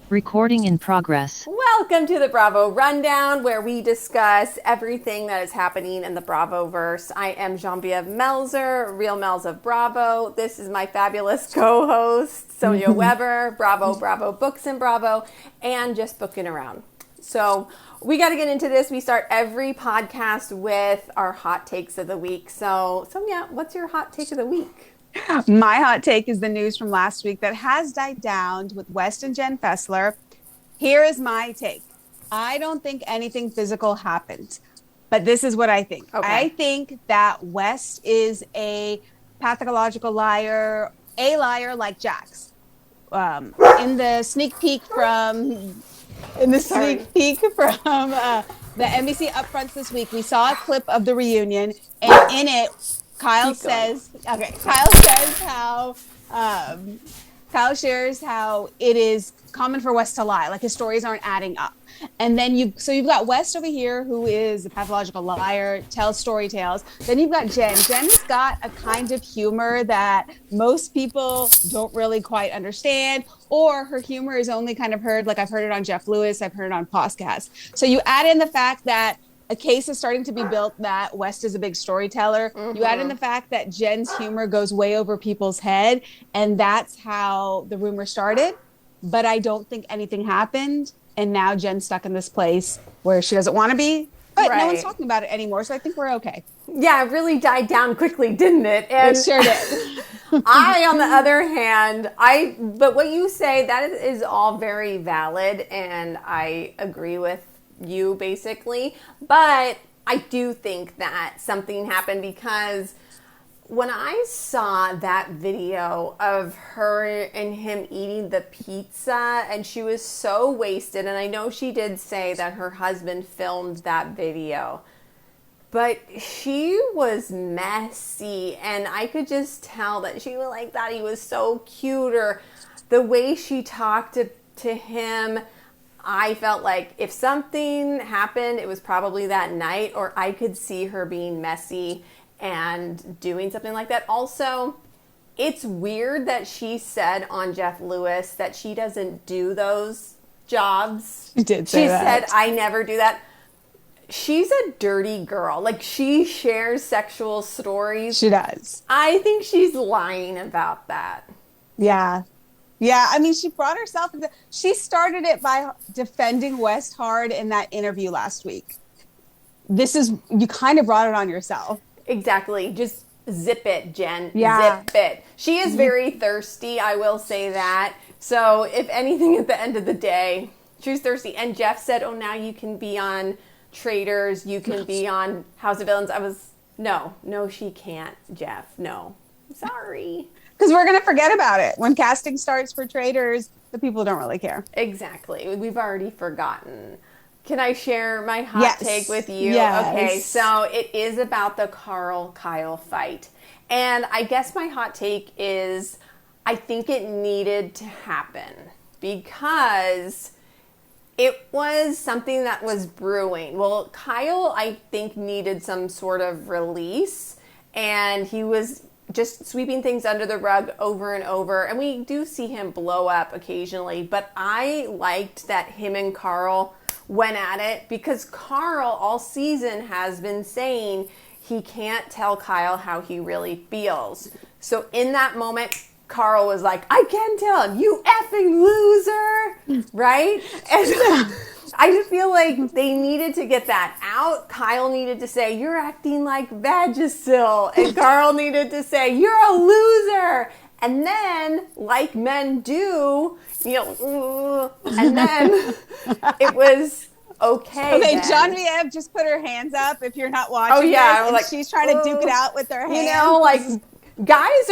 Recording in progress. Welcome to the Bravo Rundown, where we discuss everything that is happening in the Bravo-verse. I am Genevieve Melzer, Real Melz of Bravo. This is my fabulous co-host, Sonia Weber, Bravo, Bravo, Books and Bravo, and just booking around. So we got to get into this. We start every podcast with our hot takes of the week. So Sonia, what's your hot take of the week? My hot take is the news from last week that has died down with West and Jen Fessler. Here is my take. I don't think anything physical happened, but this is what I think. Okay. I think that West is a pathological liar, a liar like Jax. In the sneak peek from the NBC upfronts this week, we saw a clip of the reunion, and in it, Kyle shares how it is common for West to lie, like his stories aren't adding up. And then you've got West over here, who is a pathological liar, tells story tales. Then you've got Jen. Jen's got a kind of humor that most people don't really quite understand, or her humor is only kind of heard, like I've heard it on Jeff Lewis, I've heard it on podcasts. So you add in the fact that a case is starting to be built that West is a big storyteller. Mm-hmm. You add in the fact that Jen's humor goes way over people's head, and that's how the rumor started. But I don't think anything happened, and now Jen's stuck in this place where she doesn't want to be, but no one's talking about it anymore, so I think we're okay. Yeah, it really died down quickly, didn't it? And it sure did. I, on the other hand, but what you say, that is all very valid, and I agree with you basically, but I do think that something happened, because when I saw that video of her and him eating the pizza, and she was so wasted, and I know she did say that her husband filmed that video, but she was messy, and I could just tell that she thought he was so cute, or the way she talked to him. I felt like if something happened, it was probably that night, or I could see her being messy and doing something like that. Also, it's weird that she said on Jeff Lewis that she doesn't do those jobs. She did say that. She said, I never do that. She's a dirty girl. Like, she shares sexual stories. She does. I think she's lying about that. Yeah. Yeah, I mean, she brought herself into, she started it by defending West hard in that interview last week. You kind of brought it on yourself. Exactly. Just zip it, Jen. Yeah. Zip it. She is very thirsty, I will say that. So if anything, at the end of the day, she's thirsty. And Jeff said, oh, now you can be on Traitors, you can be on House of Villains. No, she can't, Jeff. No. Sorry. Because we're going to forget about it. When casting starts for Traitors, the people don't really care. Exactly. We've already forgotten. Can I share my hot take with you? Yes. Okay, so it is about the Carl-Kyle fight. And I guess my hot take is I think it needed to happen, because it was something that was brewing. Well, Kyle, I think, needed some sort of release, and he was just sweeping things under the rug over and over. And we do see him blow up occasionally, but I liked that him and Carl went at it, because Carl all season has been saying he can't tell Kyle how he really feels. So in that moment, Carl was like, I can tell him, you effing loser, right? And I just feel like they needed to get that out. Kyle needed to say, you're acting like Vagisil. And Carl needed to say, you're a loser. And then, like men do, and then it was okay. Okay, then. Genevieve just put her hands up if you're not watching. Oh, yeah. This, she's trying to duke it out with her hands. Guys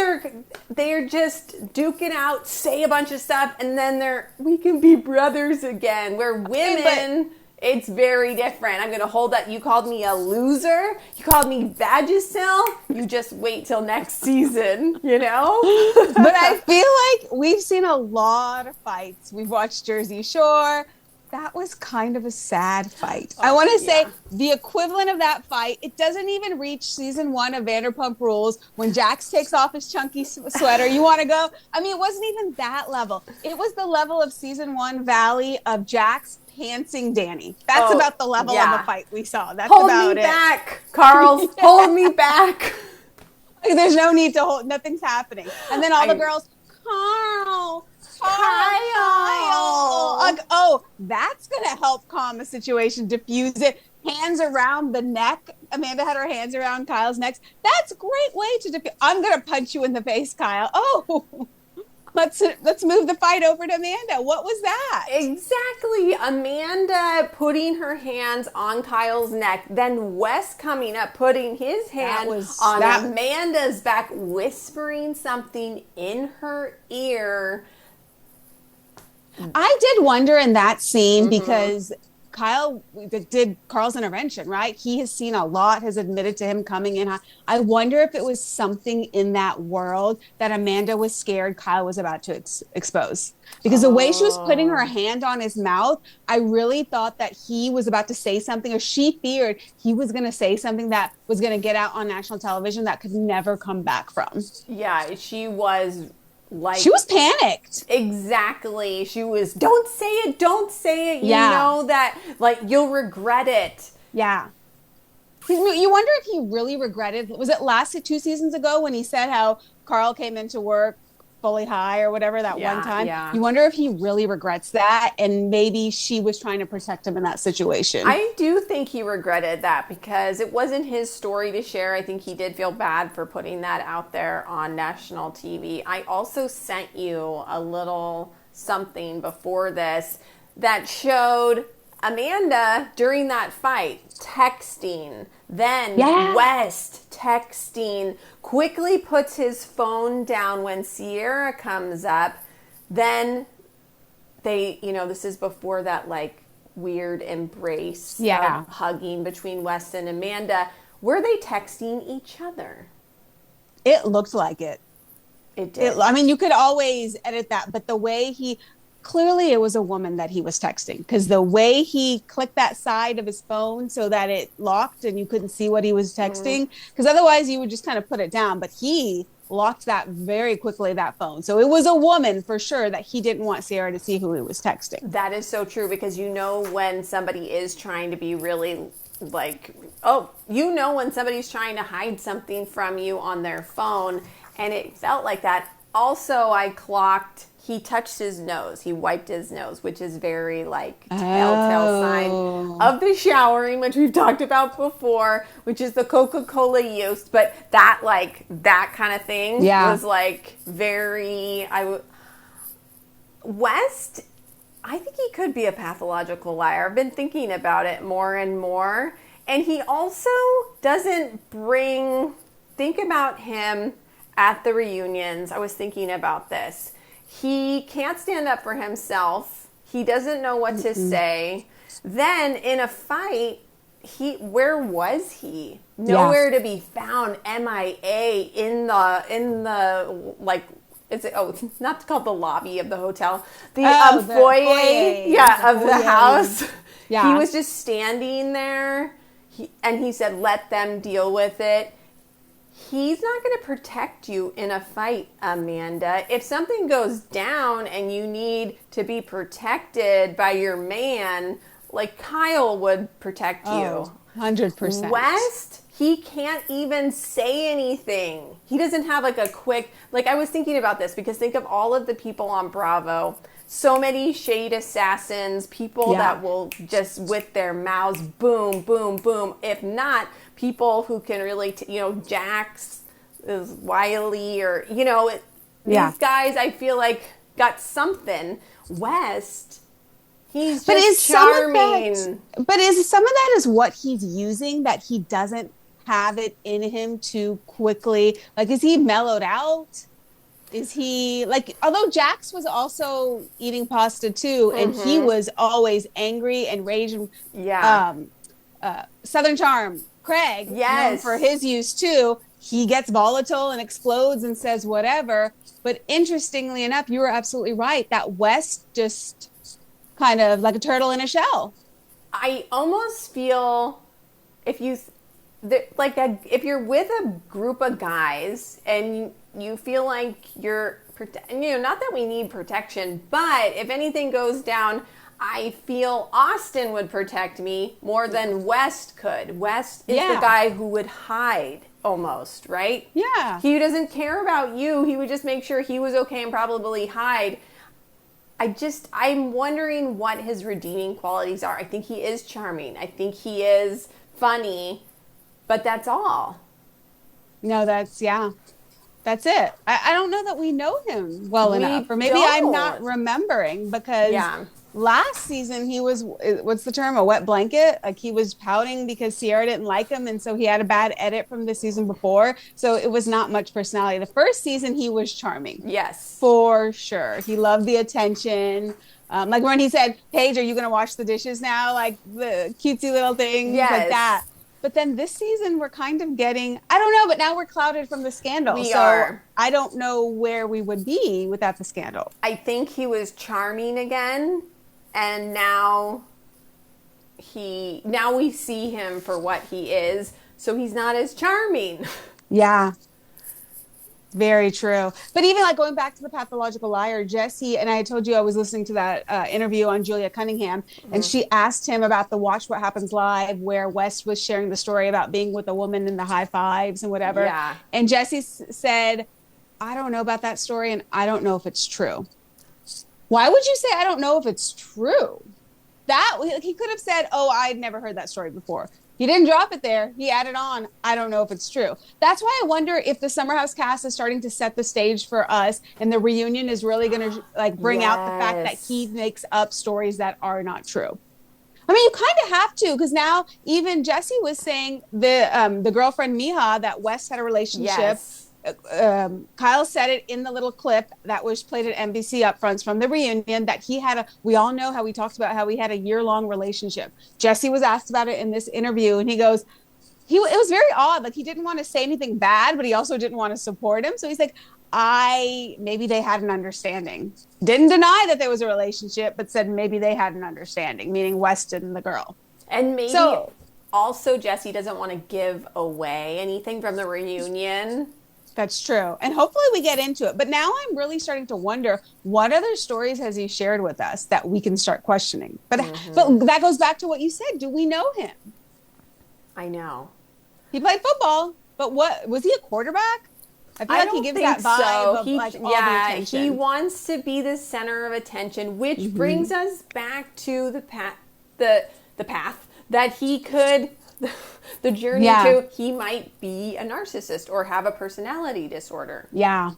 they're just duking out, say a bunch of stuff, and then we can be brothers again. Where women, it's very different. I'm going to hold that. You called me a loser. You called me Vagisil. You just wait till next season, But I feel like we've seen a lot of fights. We've watched Jersey Shore. that was kind of a sad fight. I want to say the equivalent of that fight, it doesn't even reach season 1 of Vanderpump Rules when Jax takes off his chunky sweater. You want to go? I mean, it wasn't even that level. It was the level of season 1 Valley of Jax pantsing Danny. That's about the level of the fight we saw. That's hold about me it. Back, Carl. Hold me back. There's no need to hold. Nothing's happening. And then all the girls, Kyle. Like, oh, that's going to help calm the situation, diffuse it. Hands around the neck. Amanda had her hands around Kyle's neck. That's a great way to diffuse. I'm going to punch you in the face, Kyle. Oh, let's move the fight over to Amanda. What was that? Exactly. Amanda putting her hands on Kyle's neck, then Wes coming up, putting his hand on Amanda's back, whispering something in her ear. I did wonder in that scene because Kyle did Carl's intervention, right? He has seen a lot, has admitted to him coming in. I wonder if it was something in that world that Amanda was scared Kyle was about to expose. Because the way she was putting her hand on his mouth, I really thought that he was about to say something, or she feared he was going to say something that was going to get out on national television that could never come back from. Yeah, she was... she was panicked. Exactly. She was, don't say it. You know that, like, you'll regret it. Yeah. You wonder if he really regretted. Was it last 2 seasons ago when he said how Carl came into work fully high or whatever that one time? Yeah. You wonder if he really regrets that, and maybe she was trying to protect him in that situation. I do think he regretted that because it wasn't his story to share. I think he did feel bad for putting that out there on national TV. I also sent you a little something before this that showed Amanda during that fight texting, then West texting, quickly puts his phone down when Sierra comes up. Then they, this is before that like weird embrace, hugging between West and Amanda. Were they texting each other? It looked like it. It did. I mean, you could always edit that, but the way clearly it was a woman that he was texting, because the way he clicked that side of his phone so that it locked and you couldn't see what he was texting, because otherwise you would just kind of put it down, but he locked that very quickly, that phone. So it was a woman for sure that he didn't want Sarah to see who he was texting. That is so true, because when somebody is trying to be really like, when somebody's trying to hide something from you on their phone, and it felt like that. Also, I clocked he touched his nose. He wiped his nose, which is very like telltale sign of the showering, which we've talked about before, which is the Coca-Cola use. But that kind of thing was like very, West, I think he could be a pathological liar. I've been thinking about it more and more. And he also doesn't think about him at the reunions. I was thinking about this. He can't stand up for himself. He doesn't know what to say. Then in a fight, where was he? Nowhere to be found. MIA in the like. It's not called the lobby of the hotel. The foyer. Of the house. Yeah. He was just standing there. He said, "Let them deal with it." He's not going to protect you in a fight, Amanda. If something goes down and you need to be protected by your man, like Kyle would protect you. 100%. West, he can't even say anything. He doesn't have like a quick, I was thinking about this because think of all of the people on Bravo. So many shade assassins, people that will just with their mouths, boom, boom, boom. If not, people who can really, Jax is wily or, these guys I feel like got something. West, he's just charming. But is some of that is what he's using that he doesn't have it in him to quickly, is he mellowed out? Is he although Jax was also eating pasta too, and he was always angry and raging. Southern Charm, Craig, known for his use too. He gets volatile and explodes and says whatever. But interestingly enough, you were absolutely right that West just kind of like a turtle in a shell. I almost feel if you if you're with a group of guys and you feel like you're not that we need protection, but if anything goes down, I feel Austin would protect me more than West could. West is the guy who would hide almost, right? Yeah. He doesn't care about you. He would just make sure he was okay and probably hide. I'm wondering what his redeeming qualities are. I think he is charming. I think he is funny, but that's all. No, that's it. I don't know that we know him well enough, or maybe don't. I'm not remembering because last season he was, what's the term, a wet blanket? Like he was pouting because Sierra didn't like him, and so he had a bad edit from the season before, so it was not much personality. The first season he was charming. Yes. For sure. He loved the attention. Like when he said, Paige, are you going to wash the dishes now? Like the cutesy little things like that. But then this season we're kind of getting, I don't know, but now we're clouded from the scandal. We are. I don't know where we would be without the scandal. I think he was charming again, and now we see him for what he is, so he's not as charming. Yeah. Very true. But even like going back to the pathological liar, Jesse, and I told you I was listening to that interview on Julia Cunningham, and she asked him about the Watch What Happens Live, where West was sharing the story about being with a woman in the high fives and whatever. Yeah. And Jesse said, I don't know about that story, and I don't know if it's true. Why would you say, I don't know if it's true? That he could have said, oh, I'd never heard that story before. He didn't drop it there. He added on, I don't know if it's true. That's why I wonder if the Summer House cast is starting to set the stage for us, and the reunion is really going to like bring out the fact that he makes up stories that are not true. I mean, you kind of have to, because now even Jesse was saying the girlfriend Miha that West had a relationship. Yes. Kyle said it in the little clip that was played at NBC upfronts from the reunion that he had we all know how he talks about how he had a year-long relationship. Jesse was asked about it in this interview, and he goes, it was very odd. Like he didn't want to say anything bad, but he also didn't want to support him. So he's like, maybe they had an understanding. Didn't deny that there was a relationship, but said maybe they had an understanding, meaning Weston and the girl. And maybe also Jesse doesn't want to give away anything from the reunion. That's true. And hopefully we get into it. But now I'm really starting to wonder, what other stories has he shared with us that we can start questioning? But that goes back to what you said. Do we know him? I know. He played football, but what was he a quarterback? I feel like he gives that vibe of like all the attention. He wants to be the center of attention, which brings us back to the path that he could the journey to he might be a narcissist or have a personality disorder. Yeah.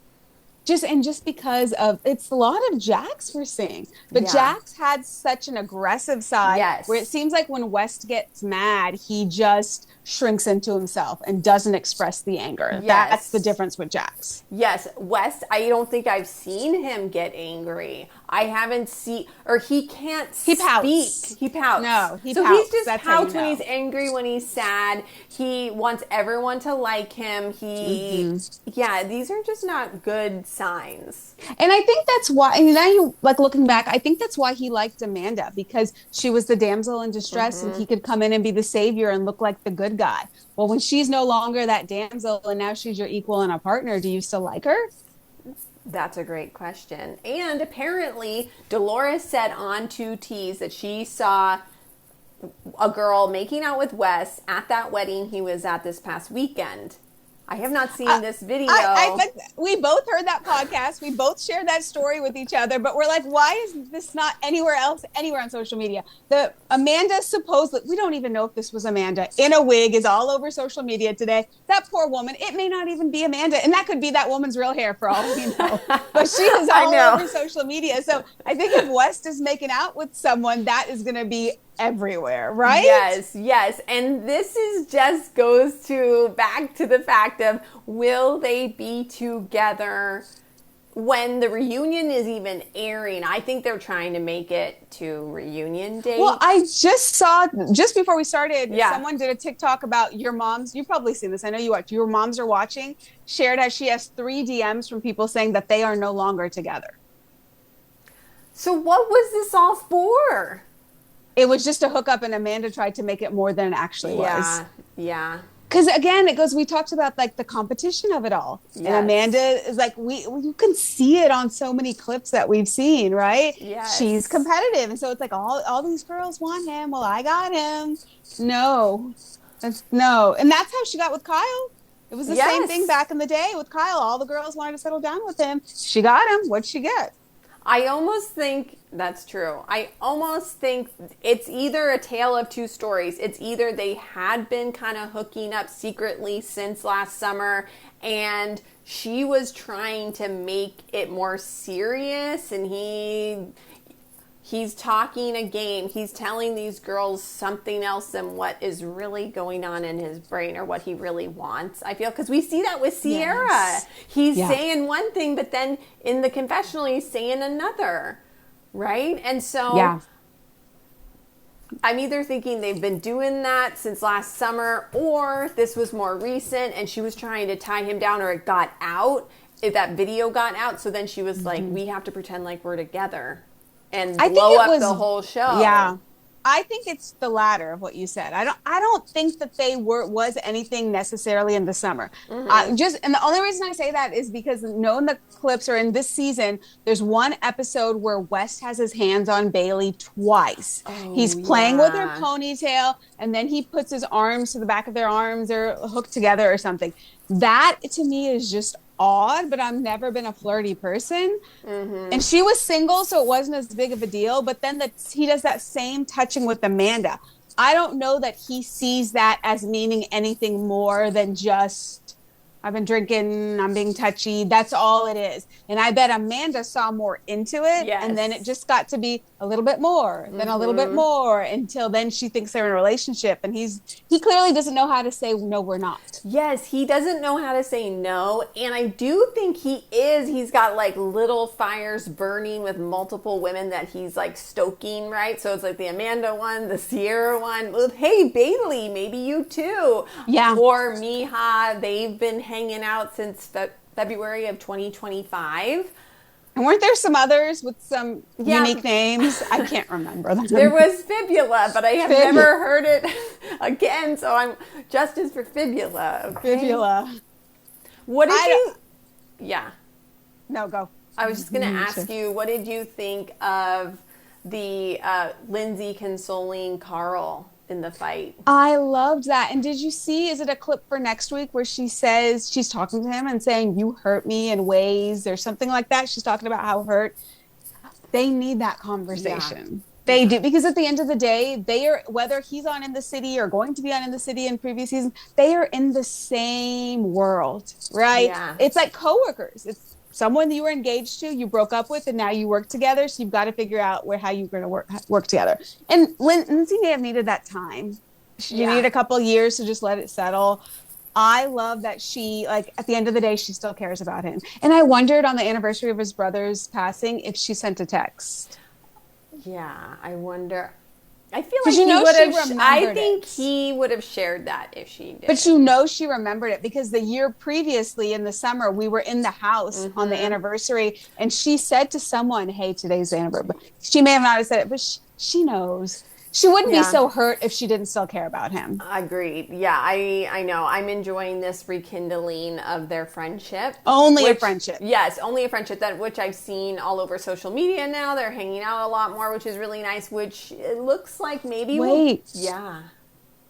Just because of it's a lot of Jax we're seeing. But Jax had such an aggressive side where it seems like when West gets mad, he just shrinks into himself and doesn't express the anger. That's the difference with Jax. Yes, West, I don't think I've seen him get angry. I haven't seen, or he can't speak. He pouts. No, he pouts. So he's just pouts when he's angry, when he's sad. He wants everyone to like him. These are just not good signs. And I think that's why, and now you like looking back, I think that's why he liked Amanda, because she was the damsel in distress and he could come in and be the savior and look like the good guy. Well, when she's no longer that damsel and now she's your equal and a partner, do you still like her? That's a great question. And apparently Dolores said on 2Ts that she saw a girl making out with Wes at that wedding he was at this past weekend. I have not seen this video. We both heard that podcast. We both shared that story with each other, but we're like, why is this not anywhere else, anywhere on social media? The Amanda supposedly, we don't even know if this was Amanda, in a wig is all over social media today. That poor woman, it may not even be Amanda. And that could be that woman's real hair for all we know. But she is all over social media. So I think if West is making out with someone, that is going to be everywhere, right? Yes. And this is just goes back to the fact of, will they be together when the reunion is even airing? I think they're trying to make it to reunion date. Well, I just saw, just before we started, someone did a TikTok about your moms. You've probably seen this. I know you watch. Your moms are watching. Shared how she has 3 DMs from people saying that they are no longer together. So what was this all for? It was just a hookup, and Amanda tried to make it more than it actually was. Yeah. Because again, it goes, we talked about like the competition of it all. Yes. And Amanda is like, you can see it on so many clips that we've seen, right? Yes. She's competitive. And so it's like all these girls want him. Well, I got him. No. No. And that's how she got with Kyle. It was the same thing back in the day with Kyle. All the girls wanted to settle down with him. She got him. What'd she get? I almost think that's true. I almost think it's either a tale of two stories. It's either they had been kind of hooking up secretly since last summer, and she was trying to make it more serious, and he's talking a game. He's telling these girls something else than what is really going on in his brain or what he really wants. I feel, because we see that with Sierra. Yes. He's saying one thing, but then in the confessional, he's saying another, right? And so I'm either thinking they've been doing that since last summer, or this was more recent and she was trying to tie him down, or it got out, if that video got out. So then she was like, we have to pretend like we're together and blow up the whole show. Yeah. I think it's the latter of what you said. I don't think that was anything necessarily in the summer. And the only reason I say that is because knowing the clips, or in this season, there's one episode where West has his hands on Bailey twice. He's playing with her ponytail, and then he puts his arms to the back of their arms, or hooked together or something. That to me is just odd, but I've never been a flirty person. And she was single, so it wasn't as big of a deal. But then he does that same touching with Amanda. I don't know that he sees that as meaning anything more than just, I've been drinking, I'm being touchy. That's all it is. And I bet Amanda saw more into it. Yes. And then it just got to be a little bit more, then a little bit more, until then she thinks they're in a relationship. And he clearly doesn't know how to say, no, we're not. Yes, he doesn't know how to say no. And I do think he's got like little fires burning with multiple women that he's like stoking, right? So it's like the Amanda one, the Sierra one. Well, hey, Bailey, maybe you too. Yeah. Or Miha, they've been hanging out since February of 2025. And weren't there some others with some unique names? I can't remember them. There was Fibula, but I have never heard it again, so I'm justice for Fibula. Okay? Fibula. What did you... Yeah. No, go. I was just going to ask you, what did you think of the Lindsay consoling Carl in the fight? I loved that. And did you see, is it a clip for next week where she says, she's talking to him and saying, you hurt me in ways or something like that? She's talking about how hurt. They need that conversation. Yeah. They do, because at the end of the day, they are, whether he's on In the City or going to be on In the City in previous seasons, they are in the same world, right? Yeah. It's like coworkers. It's someone that you were engaged to, you broke up with, and now you work together. So you've got to figure out how you're going to work together. And Lindsay may have needed that time. She needed a couple of years to just let it settle. I love that she, like, at the end of the day, she still cares about him. And I wondered on the anniversary of his brother's passing if she sent a text. Yeah, I wonder. I feel like he would have. I think he would have shared that if she did. But she remembered it, because the year previously in the summer, we were in the house on the anniversary, and she said to someone, "Hey, today's the anniversary." She may have not have said it, but she knows. She wouldn't be so hurt if she didn't still care about him. Agreed. Yeah, I know. I'm enjoying this rekindling of their friendship. A friendship. Yes, only a friendship, which I've seen all over social media now. They're hanging out a lot more, which is really nice, which it looks like maybe yeah.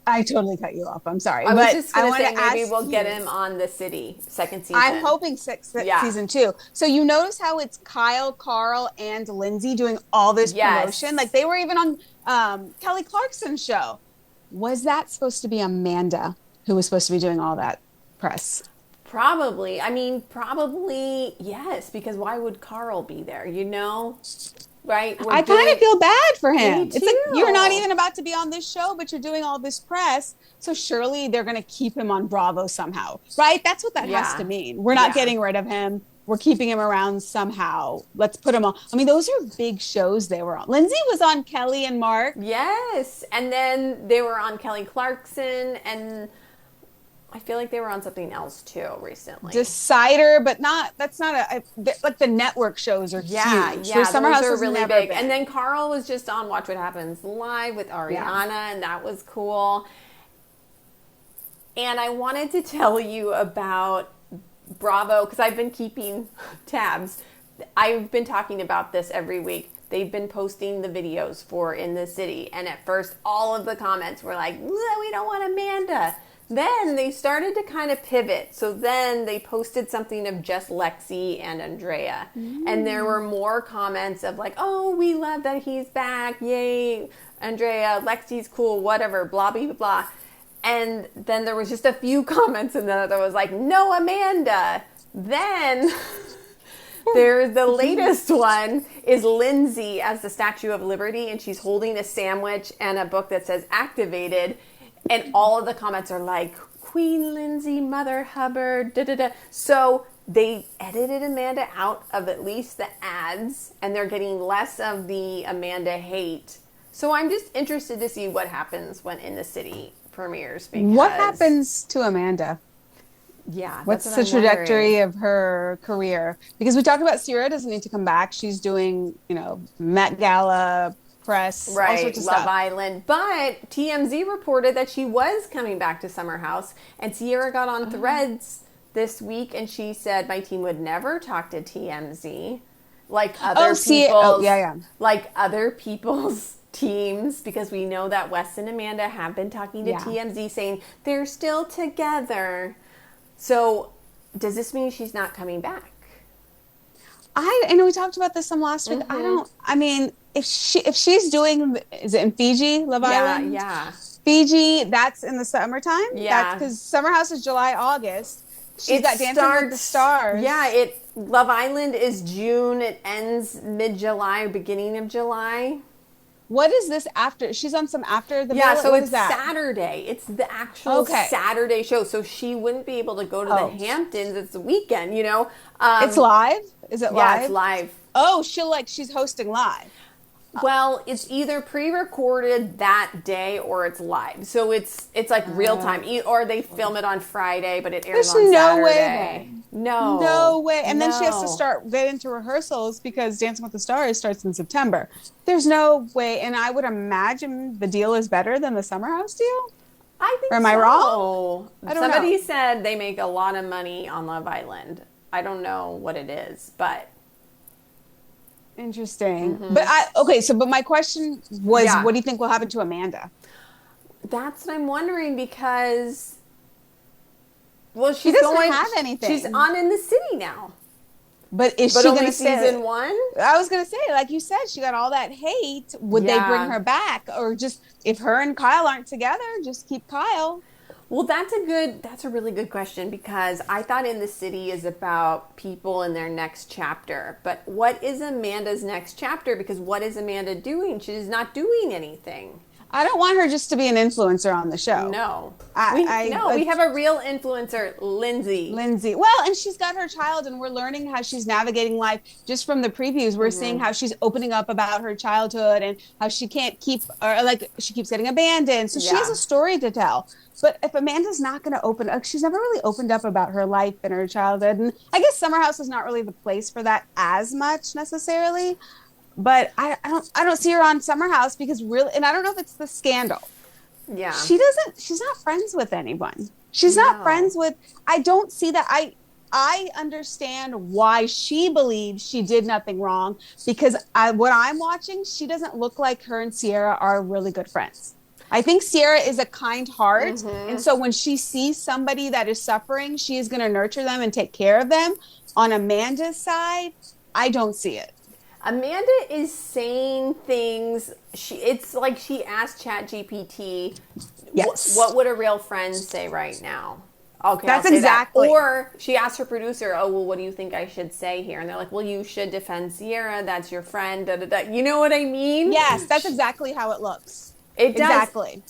I totally cut you off. I'm sorry. I was just going to say maybe we'll get him on The City second season. I'm hoping season 2. So you notice how it's Kyle, Carl, and Lindsay doing all this promotion? Like they were even on Kelly Clarkson's show. Was that supposed to be Amanda who was supposed to be doing all that press? Probably. I mean, probably yes, because why would Carl be there, Right? I kind of feel bad for him. It's like, you're not even about to be on this show, but you're doing all this press. So surely they're going to keep him on Bravo somehow, right? That's what that has to mean. We're not getting rid of him. We're keeping him around somehow. Let's put him on. I mean, those are big shows they were on. Lindsay was on Kelly and Mark. Yes. And then they were on Kelly Clarkson. And I feel like they were on something else too recently. Decider, but that's not like the network shows are huge. Yeah, Summer those House are has really never big. been. And then Carl was just on Watch What Happens Live with Ariana, and that was cool. And I wanted to tell you about Bravo, because I've been keeping tabs. I've been talking about this every week. They've been posting the videos for In the City. And at first, all of the comments were like, we don't want Amanda. Then they started to kind of pivot. So then they posted something of just Lexi and Andrea. And there were more comments of like, oh, we love that he's back. Yay, Andrea. Lexi's cool, whatever, blah, blah, blah. And then there was just a few comments and then there was like, no, Amanda. Then there's the latest one is Lindsay as the Statue of Liberty, and she's holding a sandwich and a book that says activated. And all of the comments are like, Queen Lindsay, Mother Hubbard, da-da-da. So they edited Amanda out of at least the ads, and they're getting less of the Amanda hate. So I'm just interested to see what happens when In the City premieres. Because, what happens to Amanda? Yeah. What's the trajectory of her career? Because we talked about Sierra doesn't need to come back. She's doing, Met Gala, press, all sorts of Love stuff. Island. But TMZ reported that she was coming back to Summer House, and Sierra got on Threads this week, and she said, my team would never talk to TMZ like other like other people's teams, because we know that Wes and Amanda have been talking to TMZ saying they're still together. So does this mean she's not coming back? I know we talked about this some last week. If she's doing, is it in Fiji, Love Island? Yeah. Fiji, that's in the summertime? Yeah. Because Summer House is July, August. She's got Dancing with the Stars. Yeah, Love Island is June. It ends mid-July or beginning of July. What is this after? She's on some after the Yeah, ballot? so What it's is that? Saturday. It's the actual Saturday show. So she wouldn't be able to go to the Hamptons. It's the weekend, It's live? Is it live? Yeah, it's live. Oh, she's hosting live. Well, it's either pre-recorded that day or it's live. So it's like real time. Or they film it on Friday, but it airs on Saturday. No way. No way. And then she has to get into rehearsals because Dancing with the Stars starts in September. There's no way. And I would imagine the deal is better than the Summer House deal. I think or am I wrong? Somebody said they make a lot of money on Love Island. I don't know what it is, but interesting. But but my question was, what do you think will happen to Amanda? That's what I'm wondering, because she doesn't have anything. She's on In the City now. But is she going to season one? I was going to say, like you said, she got all that hate. Would they bring her back, or just if her and Kyle aren't together, just keep Kyle? Well, that's a really good question, because I thought In the City is about people in their next chapter. But what is Amanda's next chapter? Because what is Amanda doing? She's not doing anything. I don't want her just to be an influencer on the show. No. We have a real influencer, Lindsay. Well, and she's got her child, and we're learning how she's navigating life just from the previews. We're seeing how she's opening up about her childhood and how she can't she keeps getting abandoned. So she has a story to tell. But if Amanda's not going to open up, she's never really opened up about her life and her childhood. And I guess Summer House is not really the place for that as much necessarily. But I don't see her on Summer House because really, and I don't know if it's the scandal. Yeah. She's not friends with anyone. She's not friends with, I don't see that. I understand why she believes she did nothing wrong, because what I'm watching, she doesn't look like her and Sierra are really good friends. I think Sierra is a kind heart. And so when she sees somebody that is suffering, she is going to nurture them and take care of them. On Amanda's side, I don't see it. Amanda is saying things. It's like she asked ChatGPT, what would a real friend say right now? Okay, that's exactly. That. Or she asked her producer, what do you think I should say here? And they're like, well, you should defend Sierra. That's your friend. Da, da, da. You know what I mean? Yes, that's exactly how it looks. It does. Exactly.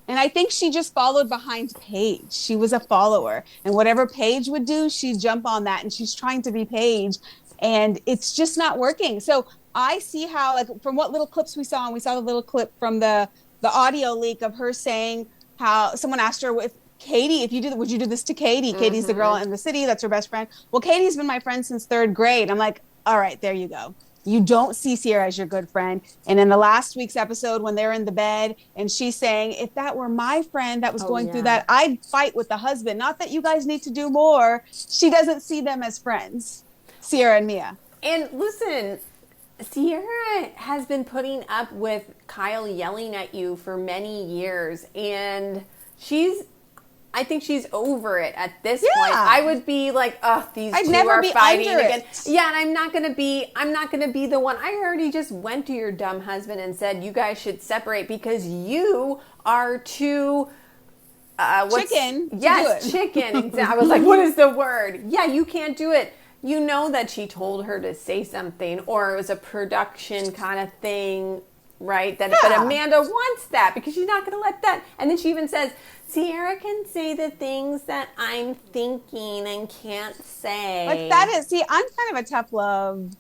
And I think she just followed behind Paige. She was a follower. And whatever Paige would do, she'd jump on that. And she's trying to be Paige. And it's just not working. So I see how, like, from what little clips we saw, and we saw the little clip from the audio leak of her saying how someone asked her if Katie, would you do this to Katie? Katie's the girl in the city. That's her best friend. Well, Katie's been my friend since 3rd grade. I'm like, all right, there you go. You don't see Sierra as your good friend. And in the last week's episode, when they're in the bed and she's saying, if that were my friend that was going through that, I'd fight with the husband. Not that you guys need to do more. She doesn't see them as friends, Sierra and Mia. And listen, Sierra has been putting up with Kyle yelling at you for many years. And I think she's over it at this point. I would be like, oh, these two are fighting again. Yeah, and I'm not gonna be the one. I already just went to your dumb husband and said you guys should separate because you are too chicken. Yes, chicken. I was like, what is the word? Yeah, you can't do it. You know that she told her to say something, or it was a production kind of thing. Right? But Amanda wants that because she's not going to let that. And then she even says, Sierra can say the things that I'm thinking and can't say. Like that is, I'm kind of a tough love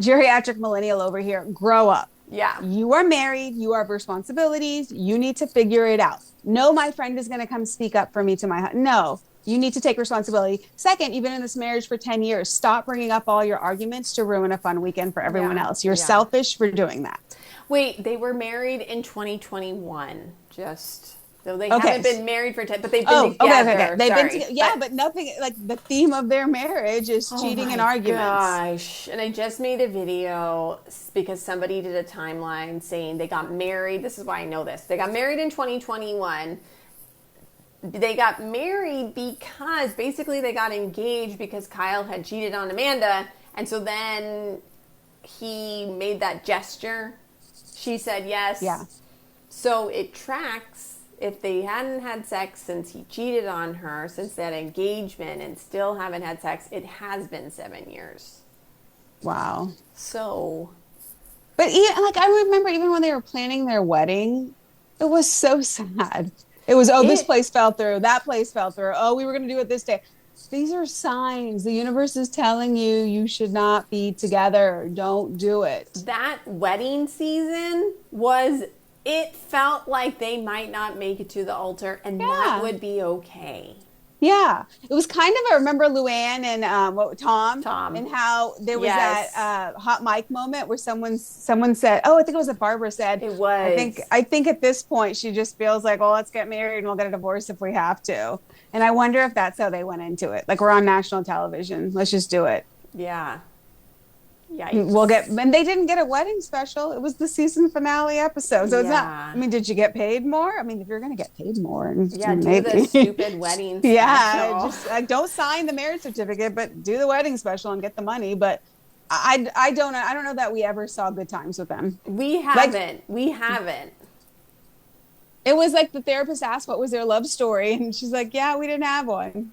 geriatric millennial over here. Grow up. Yeah. You are married. You have responsibilities. You need to figure it out. No, my friend is going to come speak up for me to my husband. No, you need to take responsibility. Second, you've been in this marriage for 10 years. Stop bringing up all your arguments to ruin a fun weekend for everyone else. You're selfish for doing that. Wait, they were married in 2021. So they haven't been married for 10, but they've been together. Okay. They've been together. Yeah, but nothing, like the theme of their marriage is cheating and arguments. Gosh. And I just made a video because somebody did a timeline saying they got married. This is why I know this. They got married in 2021. They got married because basically they got engaged because Kyle had cheated on Amanda. And so then he made that gesture. She said yes. Yeah. So it tracks if they hadn't had sex since he cheated on her, since that engagement, and still haven't had sex, it has been 7 years. Wow. So. But I remember even when they were planning their wedding, it was so sad. It was, this place fell through, that place fell through. Oh, we were going to do it this day. These are signs. The universe is telling you should not be together. Don't do it. That wedding season it felt like they might not make it to the altar, and that would be okay. Yeah. It was kind of, I remember Luann and Tom, and how there was that hot mic moment where someone said, I think it was that Barbara said. It was. I think at this point she just feels like, well, let's get married and we'll get a divorce if we have to. And I wonder if that's how they went into it. Like, we're on national television. Let's just do it. Yeah. Yikes. And they didn't get a wedding special. It was the season finale episode. So it's not, I mean, did you get paid more? I mean, if you're going to get paid more. Do the stupid wedding special. Just don't sign the marriage certificate, but do the wedding special and get the money. But I don't know that we ever saw good times with them. We haven't. We haven't. It was like the therapist asked what was their love story, and she's like, yeah, we didn't have one.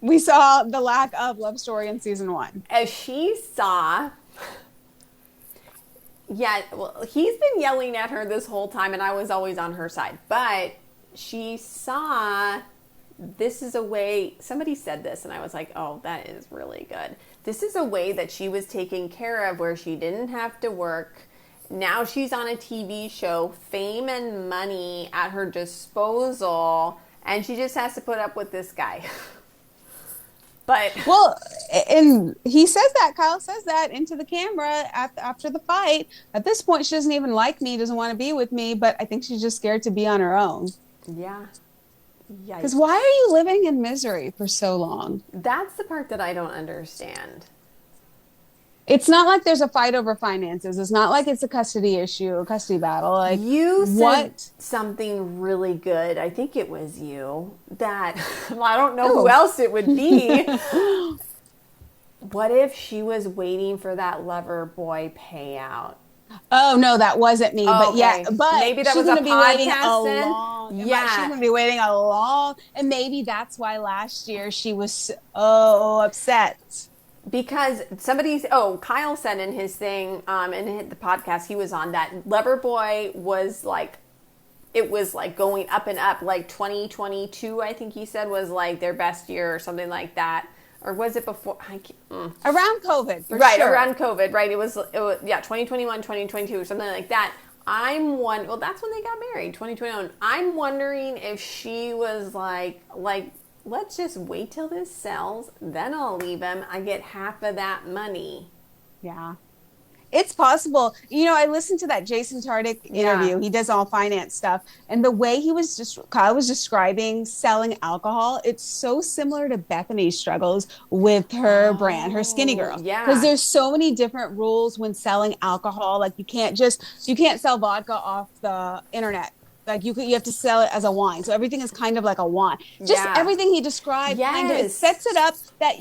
We saw the lack of love story in season 1. As she saw, he's been yelling at her this whole time, and I was always on her side. But she saw, this is a way, somebody said this, and I was like, oh, that is really good. This is a way that she was taken care of where she didn't have to work. Now she's on a TV show, fame and money at her disposal, and she just has to put up with this guy. But and he says that, Kyle says that into the camera after the fight. At this point, she doesn't even like me, doesn't want to be with me, but I think she's just scared to be on her own. Yeah. Because why are you living in misery for so long? That's the part that I don't understand. It's not like there's a fight over finances. It's not like it's a custody issue, a custody battle. Like, you said something really good. I think it was you. That, I don't know who else it would be. What if she was waiting for that lover boy payout? Oh, no, that wasn't me. But but maybe that was a podcast then? She's going to be waiting a long, and maybe that's why last year she was so upset. Because Kyle said in his thing, in the podcast he was on, that Loverboy was like, it was like going up and up, like 2022, I think he said, was like their best year or something like that. Or was it before? Around COVID, right, sure. Around COVID, right? It was 2021, 2022, or something like that. Well, that's when they got married, 2021. I'm wondering if she was like, let's just wait till this sells, then I'll leave him. I get half of that money. Yeah. It's possible. I listened to that Jason Tardik interview. He does all finance stuff. And the way Kyle was describing selling alcohol, it's so similar to Bethany's struggles with her brand, her Skinny Girl. Yeah. Because there's so many different rules when selling alcohol. Like you can't sell vodka off the internet. Like you have to sell it as a wine. So everything is kind of like a wine. Just everything he described kind of it sets it up that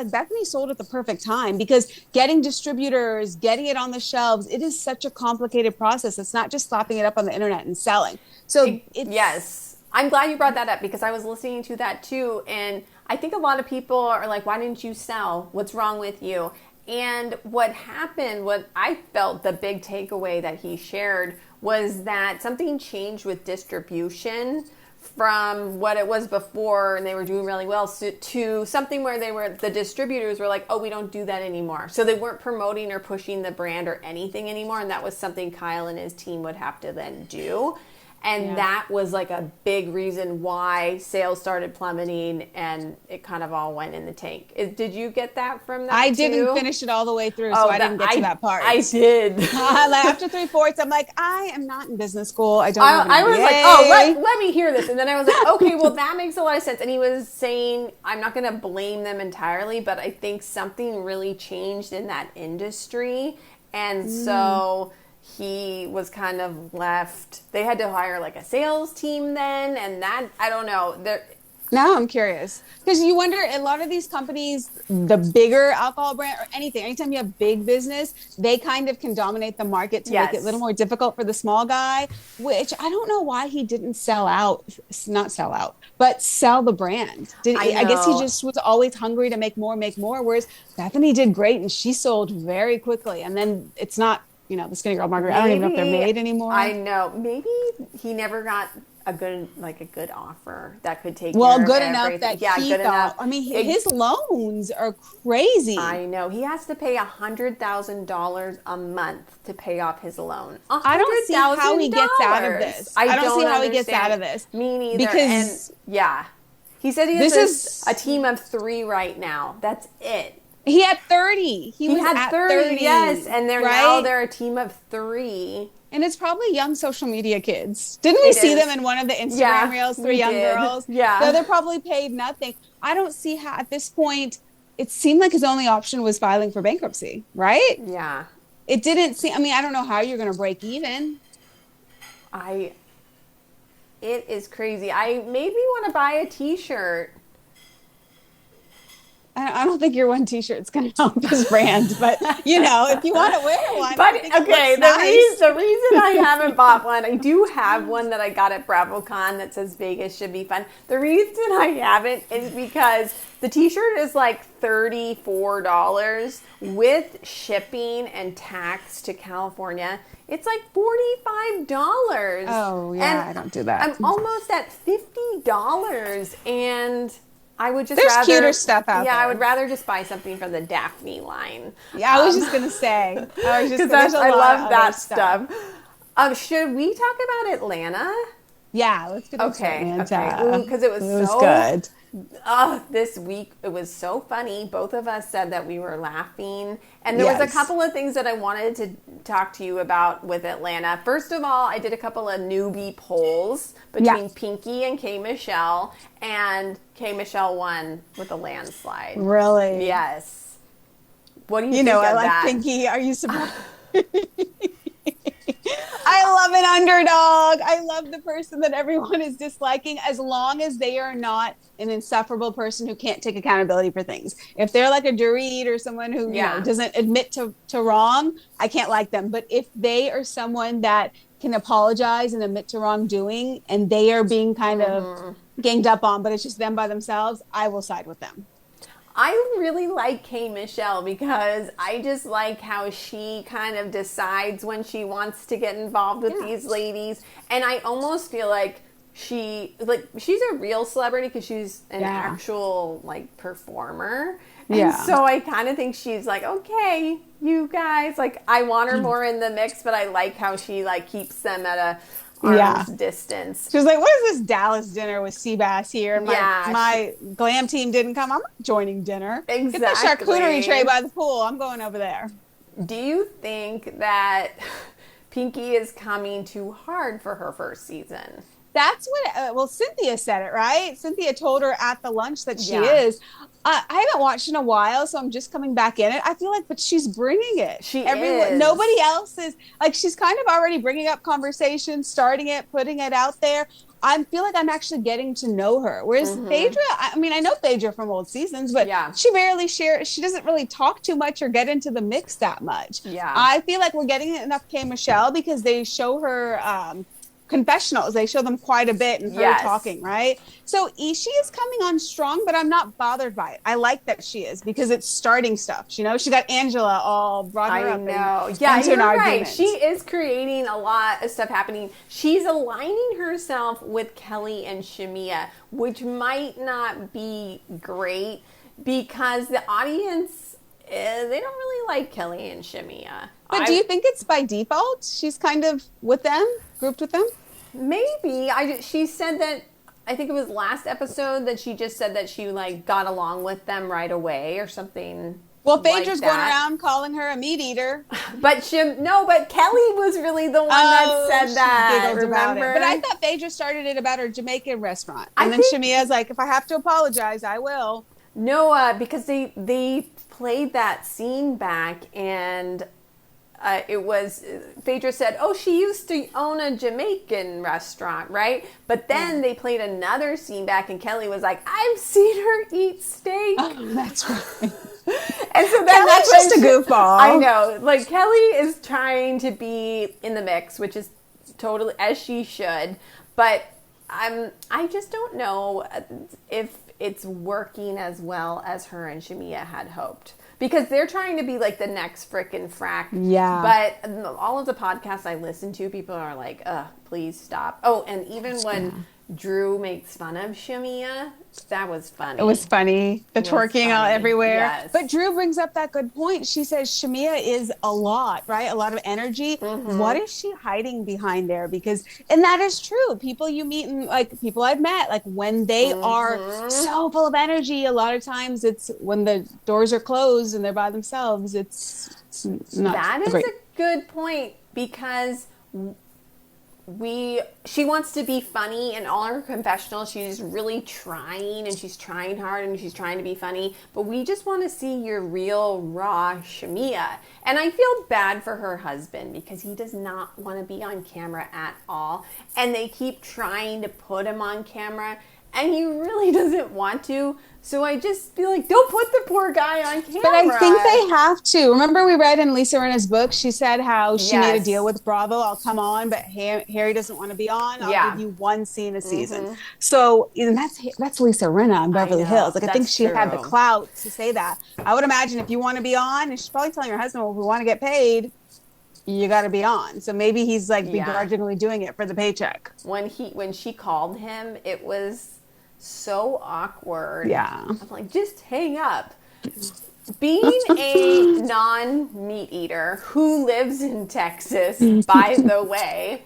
Bethany sold at the perfect time, because getting distributors, getting it on the shelves, it is such a complicated process. It's not just slapping it up on the internet and selling. So yes. I'm glad you brought that up, because I was listening to that too. And I think a lot of people are like, why didn't you sell? What's wrong with you? And what happened, what I felt the big takeaway that he shared was that something changed with distribution from what it was before and they were doing really well to something where the distributors were like, oh, we don't do that anymore. So they weren't promoting or pushing the brand or anything anymore. And that was something Kyle and his team would have to then do. And that was like a big reason why sales started plummeting and it kind of all went in the tank. Did you get that from that I too? didn't finish it all the way through, so I didn't get to that part. I did. Like after 3/4, I'm like, I am not in business school. I don't have an I was MBA. like, oh, let me hear this. And then I was like, okay, well, that makes a lot of sense. And he was saying, I'm not going to blame them entirely, but I think something really changed in that industry. And so he was kind of left. They had to hire like a sales team then, and that, I don't know. Now I'm curious, because you wonder, a lot of these companies, the bigger alcohol brand or anything, anytime you have big business, they kind of can dominate the market to make it a little more difficult for the small guy, which I don't know why he didn't not sell out, but sell the brand. I guess he just was always hungry to make more, whereas Bethany did great and she sold very quickly. And then it's not, the Skinny Girl margarita. I don't even know if they're made anymore. I know. Maybe he never got a good offer that could take care of good everything. enough that he thought. Enough. I mean, his loans are crazy. I know. He has to pay $100,000 a month to pay off his loan. I don't see how he gets out of this. I don't see how he gets out of this. Me neither. Because he said he has a team of 3 right now. That's it. He had 30. He was had at 30, yes. And now they're a team of 3. And it's probably young social media kids. Didn't we see them in one of the Instagram reels? 3 young girls. Yeah. So they're probably paid nothing. I don't see how, at this point, it seemed like his only option was filing for bankruptcy, right? Yeah. It didn't seem, I don't know how you're going to break even. It is crazy. I maybe want to buy a t-shirt. I don't think your one t-shirt's going to help his brand, but if you want to wear one. But okay, the reason I haven't bought one, I do have one that I got at BravoCon that says Vegas should be fun. The reason I haven't is because the t-shirt is like $34 with shipping and tax to California. It's like $45. Oh yeah, I don't do that. I'm almost at $50 and I would just There's cuter stuff out there. Yeah, I would rather just buy something from the Daphne line. Yeah, I was just going to say. I love that stuff. Should we talk about Atlanta? Yeah, let's get into Atlanta. Okay, because it was so good. This week, it was so funny. Both of us said that we were laughing. And there was a couple of things that I wanted to talk to you about with Atlanta. First of all, I did a couple of newbie polls between Pinky and K. Michelle. And K. Michelle won with a landslide. Really? Yes. What do you think of I like that? Pinky. Are you surprised? I love an underdog. I love the person that everyone is disliking, as long as they are not an insufferable person who can't take accountability for things. If they're like a Dorit or someone who doesn't admit to wrong, I can't like them. But if they are someone that can apologize and admit to wrongdoing, and they are being kind of ganged up on, but it's just them by themselves, I will side with them. I really like K. Michelle because I just like how she kind of decides when she wants to get involved with these ladies. And I almost feel like she's a real celebrity because she's an actual performer. And so I kind of think she's like, okay, you guys, like, I want her more in the mix, but I like how she, like, keeps them at a arm's distance. She was like, what is this Dallas dinner with Seabass here? And my glam team didn't come. I'm not joining dinner. Exactly. Get the charcuterie tray by the pool. I'm going over there. Do you think that Pinky is coming too hard for her first season? That's what, Cynthia said it, right? Cynthia told her at the lunch that she is. I haven't watched in a while, so I'm just coming back in it. I feel like, but she's bringing it. She is. Nobody else is. Like, she's kind of already bringing up conversation, starting it, putting it out there. I feel like I'm actually getting to know her. Whereas Phaedra, I mean, I know Phaedra from old seasons, but she barely shares. She doesn't really talk too much or get into the mix that much. Yeah. I feel like we're getting enough K. Michelle because they show her confessionals. They show them quite a bit and her talking, right? So she is coming on strong, but I'm not bothered by it. I like that she is because it's starting stuff. You know, she got Angela all brought her up. I know. Yeah, you're right. She is creating a lot of stuff happening. She's aligning herself with Kelly and Shamia, which might not be great because the audience, they don't really like Kelly and Shamia. But do you think it's by default? She's kind of with them, grouped with them? Maybe. She said that, I think it was last episode that she just said that she like got along with them right away or something. Well, Phaedra's going around calling her a meat eater. But Kelly was really the one that said that. Remember? But I thought Phaedra started it about her Jamaican restaurant. And then Shamia's like, if I have to apologize, I will. No, because they played that scene back and it was, Phaedra said, oh, she used to own a Jamaican restaurant, right? But then they played another scene back and Kelly was like, I've seen her eat steak. Oh, that's right. And so then that's just a goofball. I know. Like, Kelly is trying to be in the mix, which is totally, as she should. But I just don't know if it's working as well as her and Shamia had hoped. Because they're trying to be like the next frickin' frack. Yeah. But all of the podcasts I listen to, people are like, please stop. Oh, and even when Drew makes fun of Shamia, that was funny. It was funny. The twerking out everywhere. Yes. But Drew brings up that good point. She says Shamia is a lot, right? A lot of energy. Mm-hmm. What is she hiding behind there? Because, and that is true. People you meet and like people I've met, like when they are so full of energy, a lot of times it's when the doors are closed and they're by themselves. It's not That is a good point because she wants to be funny in all her confessionals. She's really trying and she's trying hard and she's trying to be funny, but we just want to see your real raw Shamia. And I feel bad for her husband because he does not want to be on camera at all. And they keep trying to put him on camera and he really doesn't want to. So I just feel like, don't put the poor guy on camera. But I think they have to. Remember we read in Lisa Rinna's book, she said how she made a deal with Bravo. I'll come on, but Harry doesn't want to be on. I'll give you one scene a season. So and that's Lisa Rinna in Beverly Hills. Like I think she had the clout to say that. I would imagine if you want to be on, and she's probably telling her husband, well, if we want to get paid, you got to be on. So maybe he's like begrudgingly doing it for the paycheck. When she called him, it was so awkward. Yeah. I'm like, just hang up. Being a non-meat eater who lives in Texas, by the way,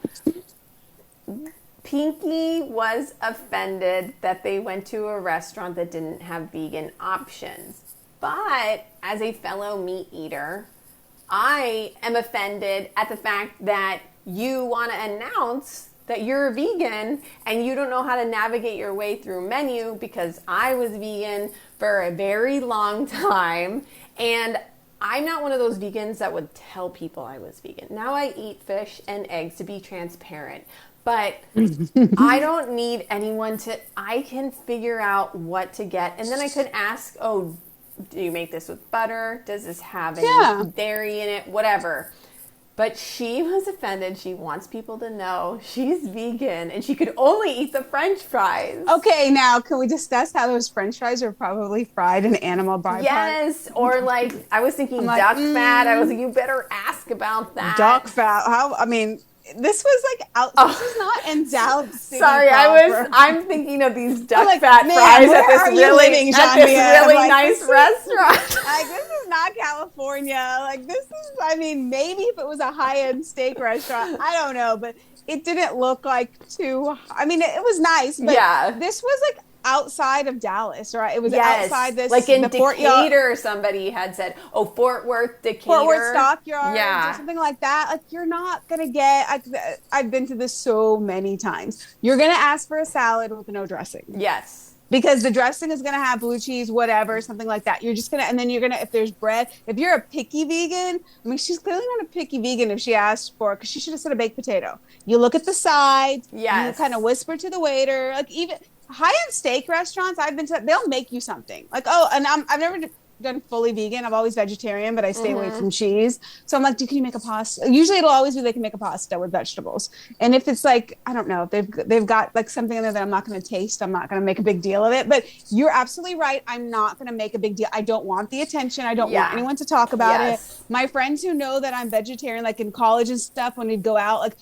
Pinky was offended that they went to a restaurant that didn't have vegan options. But as a fellow meat eater, I am offended at the fact that you want to announce that you're a vegan and you don't know how to navigate your way through menu because I was vegan for a very long time and I'm not one of those vegans that would tell people I was vegan. Now I eat fish and eggs to be transparent, but I don't need anyone I can figure out what to get and then I could ask, oh, do you make this with butter? Does this have any dairy in it? Whatever. But she was offended. She wants people to know she's vegan and she could only eat the French fries. Okay, now can we discuss how those French fries are probably fried in animal byproduct? Yes, or like I was thinking duck fat. I was like, you better ask about that. Duck fat. this was like out. Oh. This is not in Dallas City. Sorry, proper. I'm thinking of these duck like, fat man, fries where at this are you really, living, at this Genevieve? really Like, nice restaurant. Like, this is not California. Like, this is, I mean, maybe if it was a high-end steak restaurant, I don't know, but it didn't look like too, I mean, it was nice, but this was like outside of Dallas, right? It was outside this, like in the Decatur, somebody had said, Fort Worth, Decatur. Fort Worth Stockyards or something like that. Like, you're not going to get, I've been to this so many times. You're going to ask for a salad with no dressing. Yes. Because the dressing is going to have blue cheese, whatever, something like that. You're just going to, and then you're going to, if there's bread, if you're a picky vegan, I mean, she's clearly not a picky vegan if she asked for, because she should have said a baked potato. You look at the sides. Yes. You kind of whisper to the waiter. Like, even high-end steak restaurants, I've been to, they'll make you something. Like, and I've never done fully vegan. I'm always vegetarian, but I stay away from cheese. So I'm like, can you make a pasta? Usually it'll always be they can make a pasta with vegetables. And if it's like, I don't know, if they've got like something in there that I'm not going to taste, I'm not going to make a big deal of it. But you're absolutely right. I'm not going to make a big deal. I don't want the attention. I don't want anyone to talk about it. My friends who know that I'm vegetarian, like in college and stuff, when we'd go out,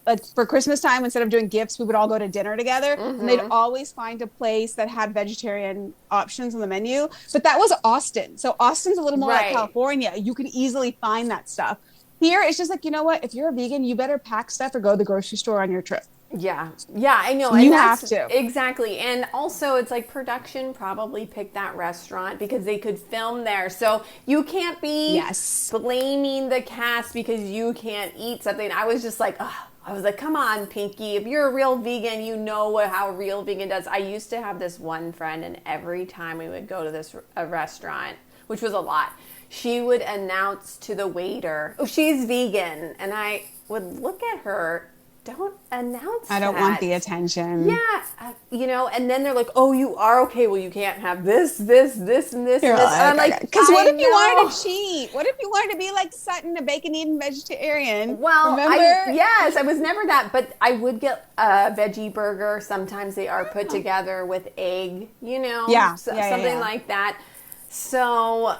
like for Christmas time, instead of doing gifts, we would all go to dinner together. And they'd always find a place that had vegetarian options on the menu. But that was Austin. So Austin's a little more like California. You can easily find that stuff. Here, it's just like, you know what? If you're a vegan, you better pack stuff or go to the grocery store on your trip. Yeah, I know. You have to. Exactly. And also, it's like production probably picked that restaurant because they could film there. So you can't be blaming the cast because you can't eat something. I was just like, come on, Pinky. If you're a real vegan, you know how a real vegan does. I used to have this one friend, and every time we would go to a restaurant, which was a lot, she would announce to the waiter, she's vegan. And I would look at her, don't announce I don't want the attention. Yeah. And then they're like, you are okay. Well, you can't have this, and this, and this. And I'm like, because what if you wanted to cheat? What if you wanted to be like Sutton, a bacon-eating vegetarian? Well, remember? I was never that, but I would get a veggie burger. Sometimes they are put together with egg, something like that. So,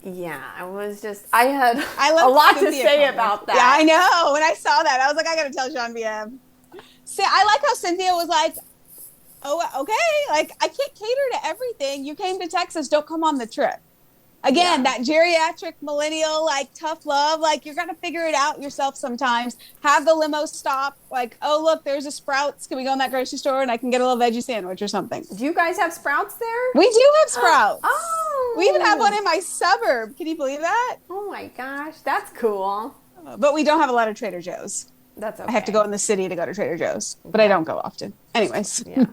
I had a lot to say about that. Yeah, I know. When I saw that, I was like, I got to tell Genevieve. See, I like how Cynthia was like, oh, okay. Like, I can't cater to everything. You came to Texas. Don't come on the trip. Again, that geriatric millennial, like, tough love. Like, you're going to figure it out yourself sometimes. Have the limo stop. Like, oh, look, there's a Sprouts. Can we go in that grocery store and I can get a little veggie sandwich or something? Do you guys have Sprouts there? We do have Sprouts. Oh. We even have one in my suburb. Can you believe that? Oh, my gosh. That's cool. But we don't have a lot of Trader Joe's. That's okay. I have to go in the city to go to Trader Joe's, but I don't go often. Anyways. Yeah.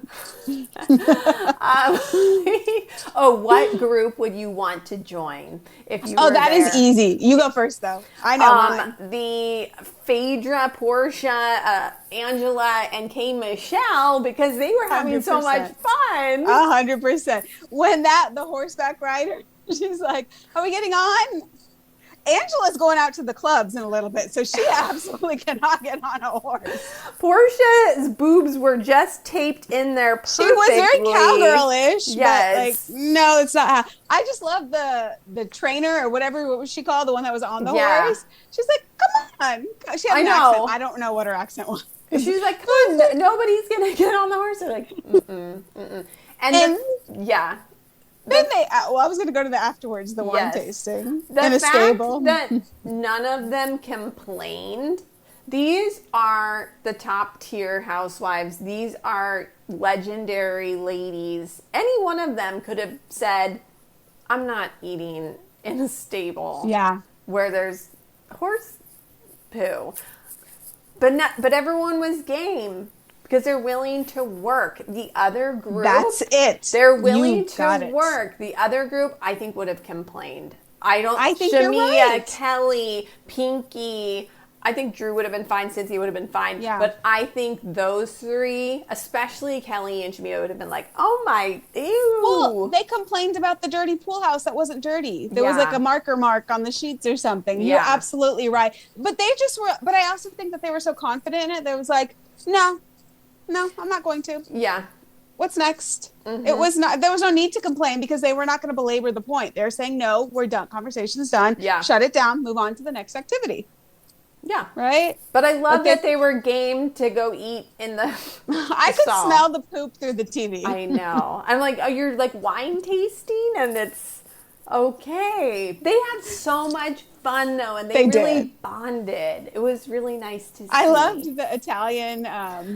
What group would you want to join if you were that there? Is easy. You go first, though. I know mine. The Phaedra, Portia, Angela, and K. Michelle, because they were having 100%. So much fun. 100%. When the horseback rider, she's like, are we getting on? Angela's going out to the clubs in a little bit, so she absolutely cannot get on a horse. Portia's boobs were just taped in there perfectly. She was very cowgirlish. Yes. But no, it's not how. I just love the trainer or whatever, what was she called? The one that was on the horse. She's like, come on. She had an accent. I don't know what her accent was. She's like, come on, nobody's going to get on the horse. They're like, mm-mm. And then I was going to go to the afterwards, the wine tasting the in a stable. That none of them complained. These are the top tier housewives. These are legendary ladies. Any one of them could have said, I'm not eating in a stable where there's horse poo. But everyone was game. Because they're willing to work. The other group... That's it. They're willing to work. The other group, I think, would have complained. I think Shamia, you're right. Kelly, Pinky... I think Drew would have been fine. Cynthia would have been fine. Yeah. But I think those three, especially Kelly and Shamia, would have been like, oh my... Ew. Well, they complained about the dirty pool house that wasn't dirty. There was like a mark on the sheets or something. You're absolutely right. But they just were... But I also think that they were so confident in it. They was like, No, I'm not going to. Yeah. What's next? Mm-hmm. There was no need to complain because they were not going to belabor the point. They're saying, no, we're done. Conversation's done. Yeah. Shut it down. Move on to the next activity. Yeah. Right? But I love But that they were game to go eat in the I could stall. smell the poop through the TV. I know. I'm like, oh, you're like wine tasting? And it's okay. They had so much fun, though, and they really did. bonded. It was really nice to see. I loved the Italian,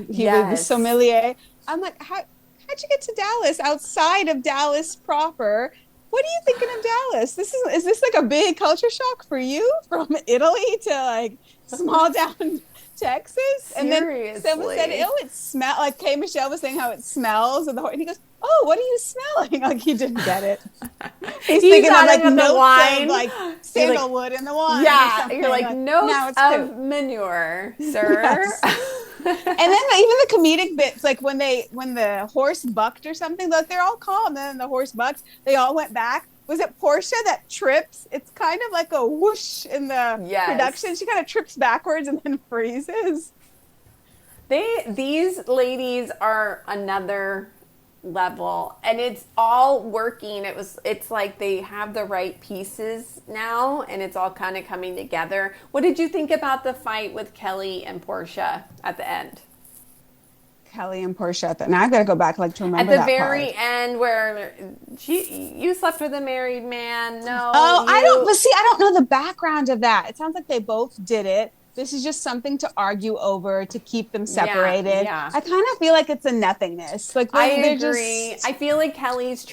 he was the sommelier. I'm like, how'd you get to Dallas outside of Dallas proper? What are you thinking of Dallas? Is this like a big culture shock for you from Italy to like small town Texas? And then someone said, "Oh, it smells like." K. Michelle was saying how it smells, and he goes, "Oh, what are you smelling?" Like he didn't get it. He's thinking of like notes of wine, like sandalwood in the wine. Yeah, you're like notes of manure, sir. Yes. And then even the comedic bits, like when the horse bucked or something, like they're all calm. Then the horse bucks, they all went back. Was it Portia that trips? It's kind of like a whoosh in the production. She kind of trips backwards and then freezes. These ladies are another level, and it's all working. It's like they have the right pieces now, and it's all kind of coming together. What did you think about the fight with Kelly and Portia at the end? Kelly and Portia. Now I've got to go back to remember at the that very part. End where you slept with a married man. No. Oh, I don't know the background of that. It sounds like they both did it. This is just something to argue over to keep them separated. Yeah. I kind of feel like it's a nothingness. Like I agree. I feel like Kelly's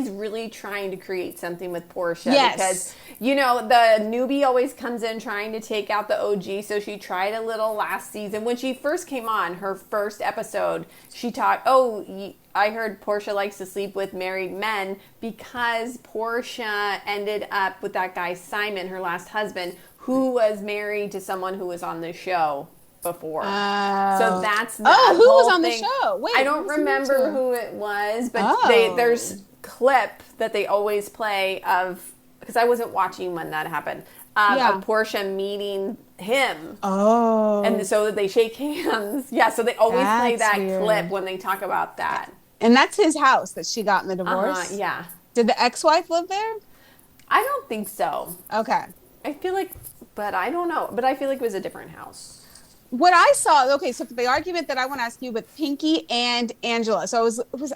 really trying to create something with Portia. Yes. Because, the newbie always comes in trying to take out the OG. So she tried a little last season. When she first came on, her first episode, she talked, I heard Portia likes to sleep with married men because Portia ended up with that guy, Simon, her last husband, who was married to someone who was on the show before. So that's who was on the show? Wait, I don't remember who it was, but there's clip that they always play of, because I wasn't watching when that happened, of Portia meeting him. Oh. And so they shake hands. Yeah, so they always play that clip when they talk about that. And that's his house that she got in the divorce? Yeah. Did the ex-wife live there? I don't think so. Okay. I feel like, but I don't know. But I feel like it was a different house. What I saw, so the argument that I want to ask you with Pinky and Angela. So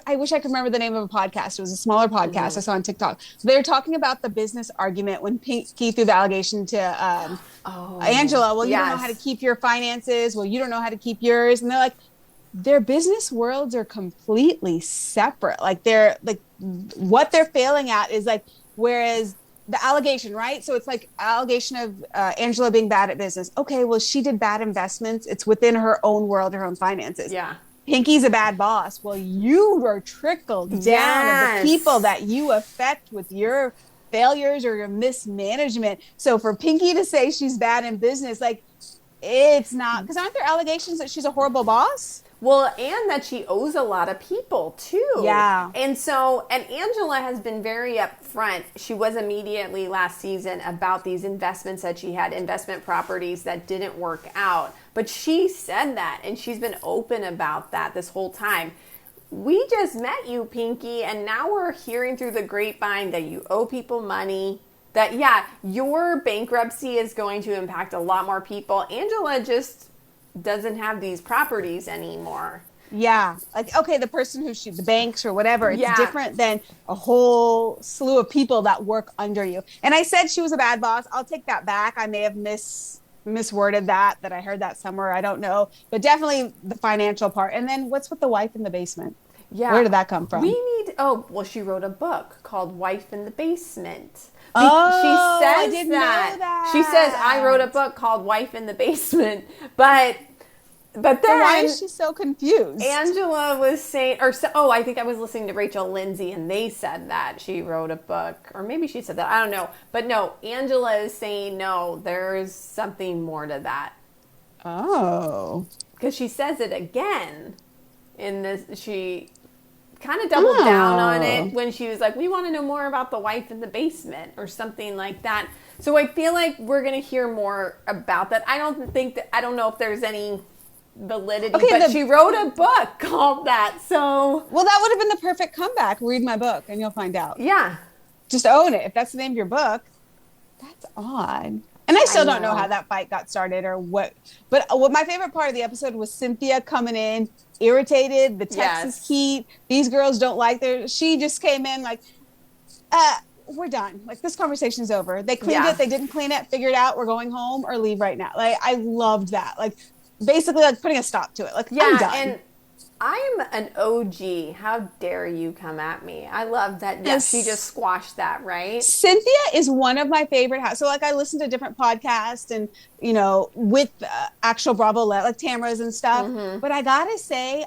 I wish I could remember the name of a podcast. It was a smaller podcast I saw on TikTok. They were talking about the business argument when Pinky threw the allegation to Angela. Well, you don't know how to keep your finances. Well, you don't know how to keep yours. And they're like, their business worlds are completely separate. Like what they're failing at is whereas the allegation, right? So it's allegation of Angela being bad at business. Okay, well, she did bad investments. It's within her own world, her own finances. Yeah. Pinky's a bad boss. Well, you were trickled down of the people that you affect with your failures or your mismanagement. So for Pinky to say she's bad in business, it's not, because aren't there allegations that she's a horrible boss? Well, and that she owes a lot of people, too. Yeah. And Angela has been very upfront. She was immediately last season about these investments that she had, investment properties that didn't work out. But she said that, and she's been open about that this whole time. We just met you, Pinky, and now we're hearing through the grapevine that you owe people money. That, your bankruptcy is going to impact a lot more people. Angela just doesn't have these properties anymore. Yeah. The person the banks or whatever, it's different than a whole slew of people that work under you. And I said she was a bad boss. I'll take that back. I may have misworded that I heard that somewhere. I don't know. But definitely the financial part. And then what's with the wife in the basement? Yeah. Where did that come from? She wrote a book called Wife in the Basement. She says I didn't know that. She says, I wrote a book called Wife in the Basement, but then why is she so confused? Angela was saying, I think I was listening to Rachel Lindsay, and they said that she wrote a book, or maybe she said that, I don't know. But no, Angela is saying, no, there's something more to that. Oh. Because she says it again in this, she kind of doubled down on it when she was like, we want to know more about the wife in the basement or something like that. So I feel like we're going to hear more about that. I don't know if there's any validity, but she wrote a book called that. So, well, that would have been the perfect comeback. Read my book and you'll find out. Yeah. Just own it. If that's the name of your book, that's odd. And I still don't know how that fight got started or what. But what my favorite part of the episode was Cynthia coming in irritated, the Texas heat. These girls don't like their. She just came in like, we're done. Like, this conversation's over. They cleaned it. They didn't clean it. Figure it out. We're going home or leave right now. Like, I loved that. Like, basically, like putting a stop to it. Like, I'm done. And I'm an OG. How dare you come at me? I love that. Yes, she just squashed that, right? Cynthia is one of my favorite. So, like, I listen to different podcasts and, you know, with actual Bravo, like Tamara's and stuff. Mm-hmm. But I gotta say,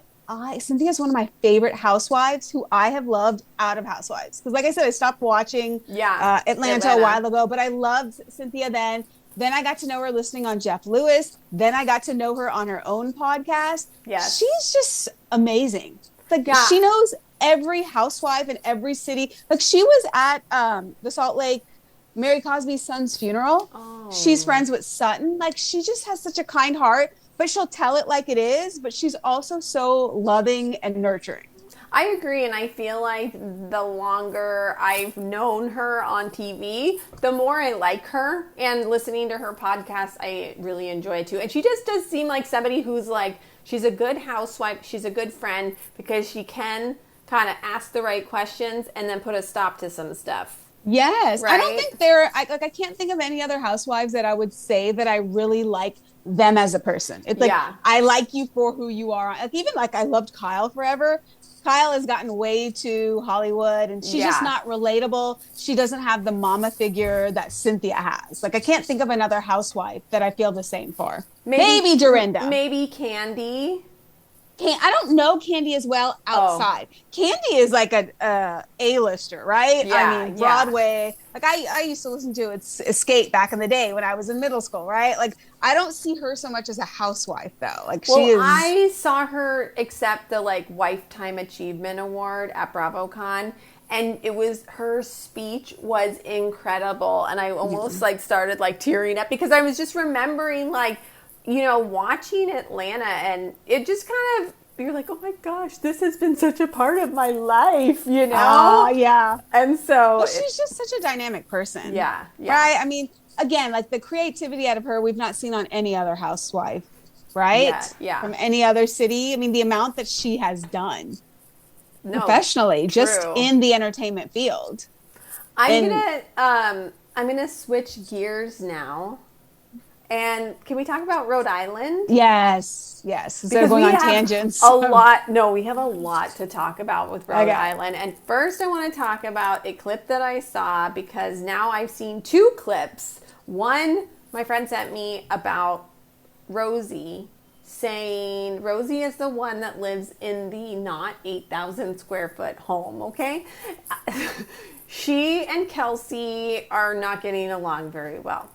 Cynthia is one of my favorite housewives who I have loved out of Housewives. Because, like I said, I stopped watching Atlanta a while ago, but I loved Cynthia then. Then I got to know her listening on Jeff Lewis. Then I got to know her on her own podcast. Yes. She's just amazing. Like, she knows every housewife in every city. Like, she was at the Salt Lake Mary Cosby's son's funeral. Oh. She's friends with Sutton. Like, she just has such a kind heart, but she'll tell it like it is. But she's also so loving and nurturing. I agree, and I feel like the longer I've known her on TV, the more I like her, and listening to her podcast, I really enjoy it too. And she just does seem like somebody who's like, she's a good housewife, she's a good friend, because she can kind of ask the right questions and then put a stop to some stuff. Yes. Right? I don't think I can't think of any other housewives that I would say that I really like them as a person. It's like, I like you for who you are. Like, even like I loved Kyle forever. Kyle has gotten way too Hollywood, and she's just not relatable. She doesn't have the mama figure that Cynthia has. Like, I can't think of another housewife that I feel the same for. Maybe Dorinda. Maybe Candy. I don't know Candy as well outside. Candy is like a A-lister, right? Yeah, I mean, Broadway. Like, I used to listen to Escape back in the day when I was in middle school, right? Like, I don't see her so much as a housewife, though. Like, she is. I saw her accept the, like, Lifetime Achievement Award at BravoCon. And her speech was incredible. And I almost, like, started, like, tearing up because I was just remembering, like, you know, watching Atlanta, and it just kind of, you're like, oh my gosh, this has been such a part of my life, you know? Oh, yeah. And so she's just such a dynamic person. Yeah. Right? I mean, again, like the creativity out of her, we've not seen on any other housewife, right? Yeah. From any other city. I mean, the amount that she has done professionally, just in the entertainment field. I'm gonna switch gears now. And can we talk about Rhode Island? Yes. Instead of going on tangents. We have a lot to talk about with Rhode Island. And first I want to talk about a clip that I saw, because now I've seen two clips. One, my friend sent me about Rosie, saying Rosie is the one that lives in the not 8,000 square foot home, okay? She and Kelsey are not getting along very well.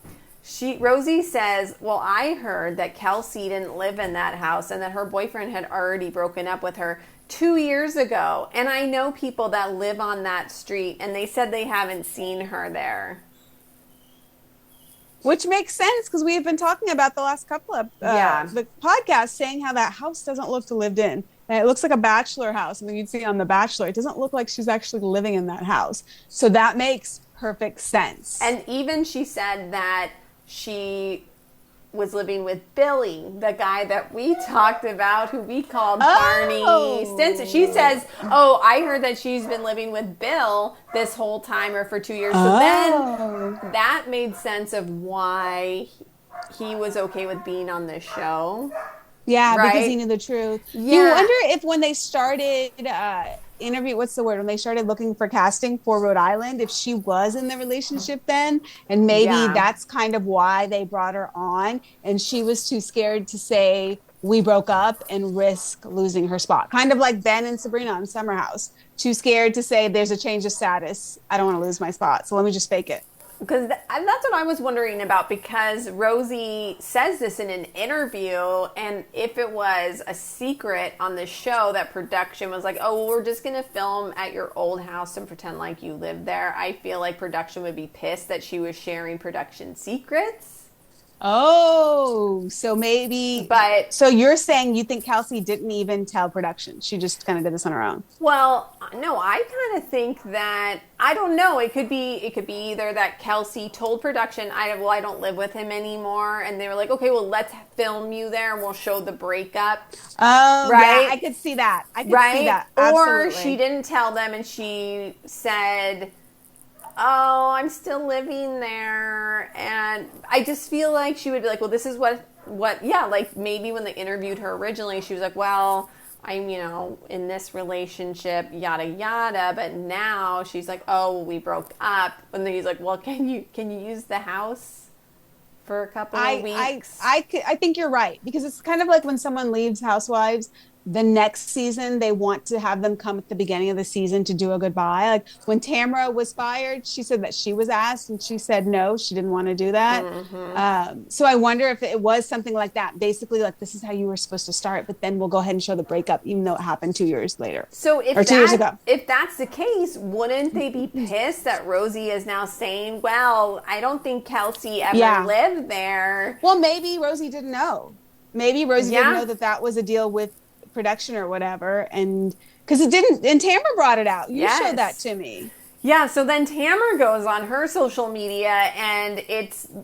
Rosie says, well, I heard that Kelsey didn't live in that house and that her boyfriend had already broken up with her 2 years ago. And I know people that live on that street, and they said they haven't seen her there. Which makes sense, because we have been talking about the last couple of the podcast, saying how that house doesn't look to lived in. And it looks like a bachelor house. I mean, you'd see on The Bachelor, it doesn't look like she's actually living in that house. So that makes perfect sense. And even she said that she was living with Billy, the guy that we talked about, who we called Barney Stinson. She says, I heard that she's been living with Bill this whole time, or for 2 years. So then that made sense of why he was okay with being on the show. Yeah, right? Because he knew the truth. Yeah. You wonder if when they started when they started looking for casting for Rhode Island, if she was in the relationship then, and maybe that's kind of why they brought her on, and she was too scared to say we broke up and risk losing her spot. Kind of like Ben and Sabrina on Summer House. Too scared to say there's a change of status. I don't want to lose my spot, so let me just fake it. Because that's what I was wondering about, because Rosie says this in an interview, and if it was a secret on the show that production was like, we're just going to film at your old house and pretend like you live there, I feel like production would be pissed that she was sharing production secrets. Oh, so maybe. But So you're saying you think Kelsey didn't even tell production? She just kind of did this on her own. well, no, I kind of think that I don't know. It could be either that Kelsey told production, I don't live with him anymore, and they were like, okay, well, let's film you there, and we'll show the breakup. Oh, Right? yeah, I could see that. I could Right? see that. Or Absolutely. she didn't tell them, and she said, oh, I'm still living there. And I just feel like she would be like, well, this is yeah, like maybe when they interviewed her originally, she was like, well, I'm, in this relationship, yada, yada. But now she's like, oh, we broke up. And then he's like, well, can you use the house for a couple of weeks? I think you're right, because it's kind of like when someone leaves Housewives, the next season they want to have them come at the beginning of the season to do a goodbye. Like when Tamara was fired, she said that she was asked and she said no, she didn't want to do that. So I wonder if it was something like that, basically like this is how you were supposed to start, but then we'll go ahead and show the breakup, even though it happened 2 years later. So or 2 years ago. if that's the case, wouldn't they be pissed that Rosie is now saying, well, I don't think Kelsey ever lived there? Well, maybe Rosie didn't know. Maybe Rosie didn't know that was a deal with production or whatever, and because it didn't, and Tamara brought it out. You showed that to me. Yeah, so then Tamara goes on her social media, and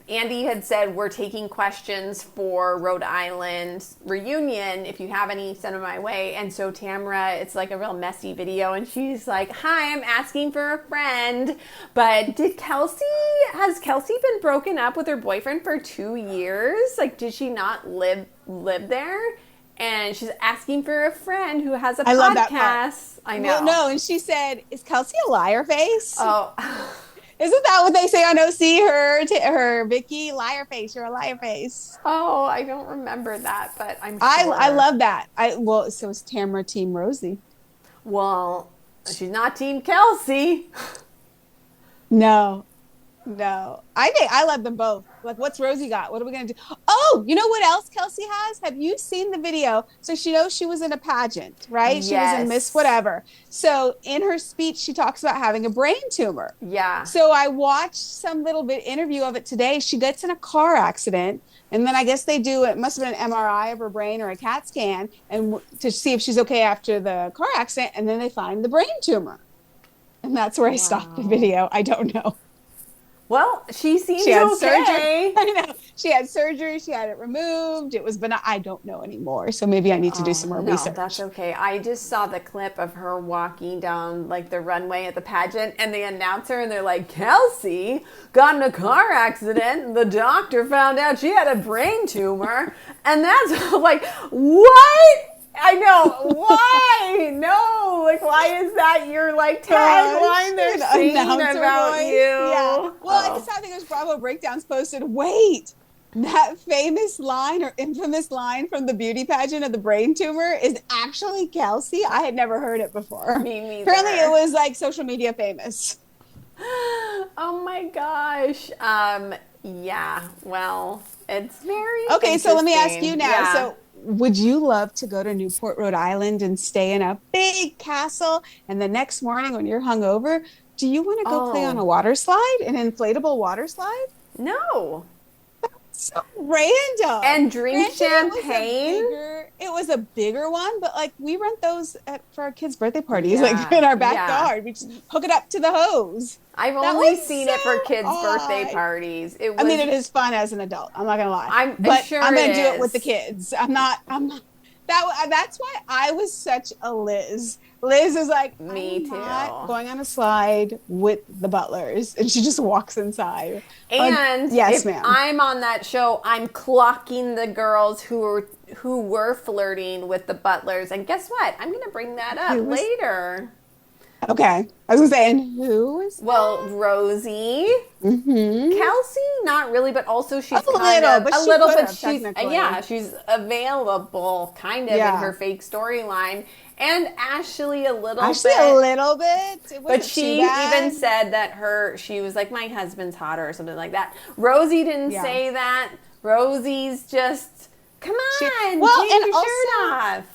Andy had said, we're taking questions for Rhode Island reunion. If you have any, send them my way. And so Tamara, it's like a real messy video, and she's like, hi, I'm asking for a friend. But has Kelsey been broken up with her boyfriend for 2 years? Like, did she not live there? And she's asking for a friend who has a podcast. Love that part. I know. Well, no, and she said, "Is Kelsey a liar face?" Oh, isn't that what they say on OC? Her Vicky, liar face. You're a liar face. Oh, I don't remember that, but I'm sure. I love that. So is Tamara team Rosie? Well, she's not team Kelsey. No. I love them both. Like, what's Rosie got? What are we going to do? Oh, you know what else Kelsey has? Have you seen the video? So she knows she was in a pageant, right? Yes. She was in Miss Whatever. So in her speech, she talks about having a brain tumor. Yeah. So I watched some little bit interview of it today. She gets in a car accident, and then I guess it must have been an MRI of her brain or a CAT scan, and to see if she's okay after the car accident, and then they find the brain tumor. And that's where I stopped the video. I don't know. Well, she seems she had okay. Surgery. I know. She had surgery. She had it removed. It was, but I don't know anymore. So maybe I need to do some more research. That's okay. I just saw the clip of her walking down like the runway at the pageant, and they announce her, and they're like, Kelsey got in a car accident, and the doctor found out she had a brain tumor. And that's like, what? I know. Why? No. Like, why is that your, like, tagline they're saying about you? Yeah. Well, I just saw, I think it was Bravo Breakdowns posted, wait, that famous line or infamous line from the beauty pageant of the brain tumor is actually Kelsey? I had never heard it before. Me neither. Apparently it was, like, social media famous. Oh, my gosh. Yeah. Well, it's very Okay, so let me ask you now. Yeah. So would you love to go to Newport, Rhode Island and stay in a big castle, and the next morning when you're hungover, do you want to go play on a water slide, an inflatable water slide? No. So random. And drink champagne? It was a bigger one, but like we rent those for our kids' birthday parties, like in our backyard. We just hook it up to the hose. I've only seen it for kids' birthday parties. I mean, it is fun as an adult. I'm not gonna lie. I'm sure I'm gonna it do it is. with the kids. I'm not. That's why I was such a Liz. Liz is like, me I'm too. not going on a slide with the butlers, and she just walks inside. And yes, if ma'am. I'm on that show, I'm clocking the girls who were flirting with the butlers. And guess what? I'm going to bring that up later. Okay. I was going to say, and who is Well, Rosie. Mm-hmm. Kelsey, not really, but also she's she's she's available kind of in her fake storyline. And Ashley a little bit. But she even said that she was like, my husband's hotter or something like that. Rosie didn't say that. Rosie's just, come on, take your shirt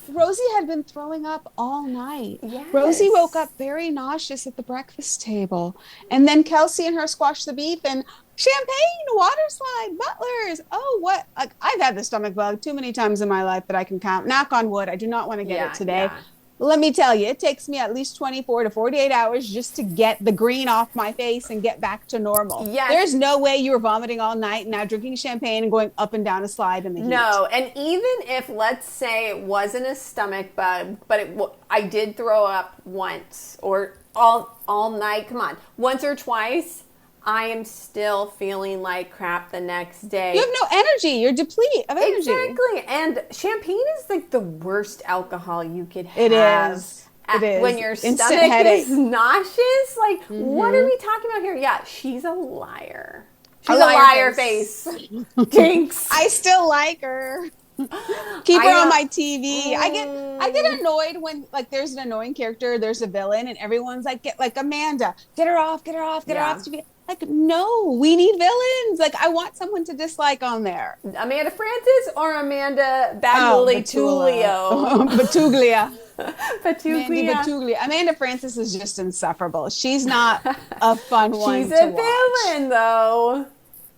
Rosie had been throwing up all night. Yes. Rosie woke up very nauseous at the breakfast table. And then Kelsey and her squashed the beef and champagne, water slide, butlers. Oh, what? Like, I've had the stomach bug too many times in my life that I can count. Knock on wood. I do not want to get it today. Yeah. Let me tell you, it takes me at least 24 to 48 hours just to get the green off my face and get back to normal. Yes. There's no way you were vomiting all night and now drinking champagne and going up and down a slide in the heat. No, and even if, let's say, it wasn't a stomach bug, but I did throw up once or all night, come on, once or twice, I am still feeling like crap the next day. You have no energy. You're depleted of energy. Exactly. And champagne is like the worst alcohol you could have. It is. When your Instant stomach headache. is nauseous. Like, what are we talking about here? Yeah, she's a liar. She's a liar face. Jinx. I still like her. Keep her on my TV. I get annoyed when, like, there's an annoying character, there's a villain, and everyone's like, get like Amanda, get her off TV. Like, no, we need villains. Like, I want someone to dislike on there. Amanda Francis or Amanda Battaglia? Batuglia. Batuglia. Amanda Francis is just insufferable. She's not a fun one She's to a watch. villain, though.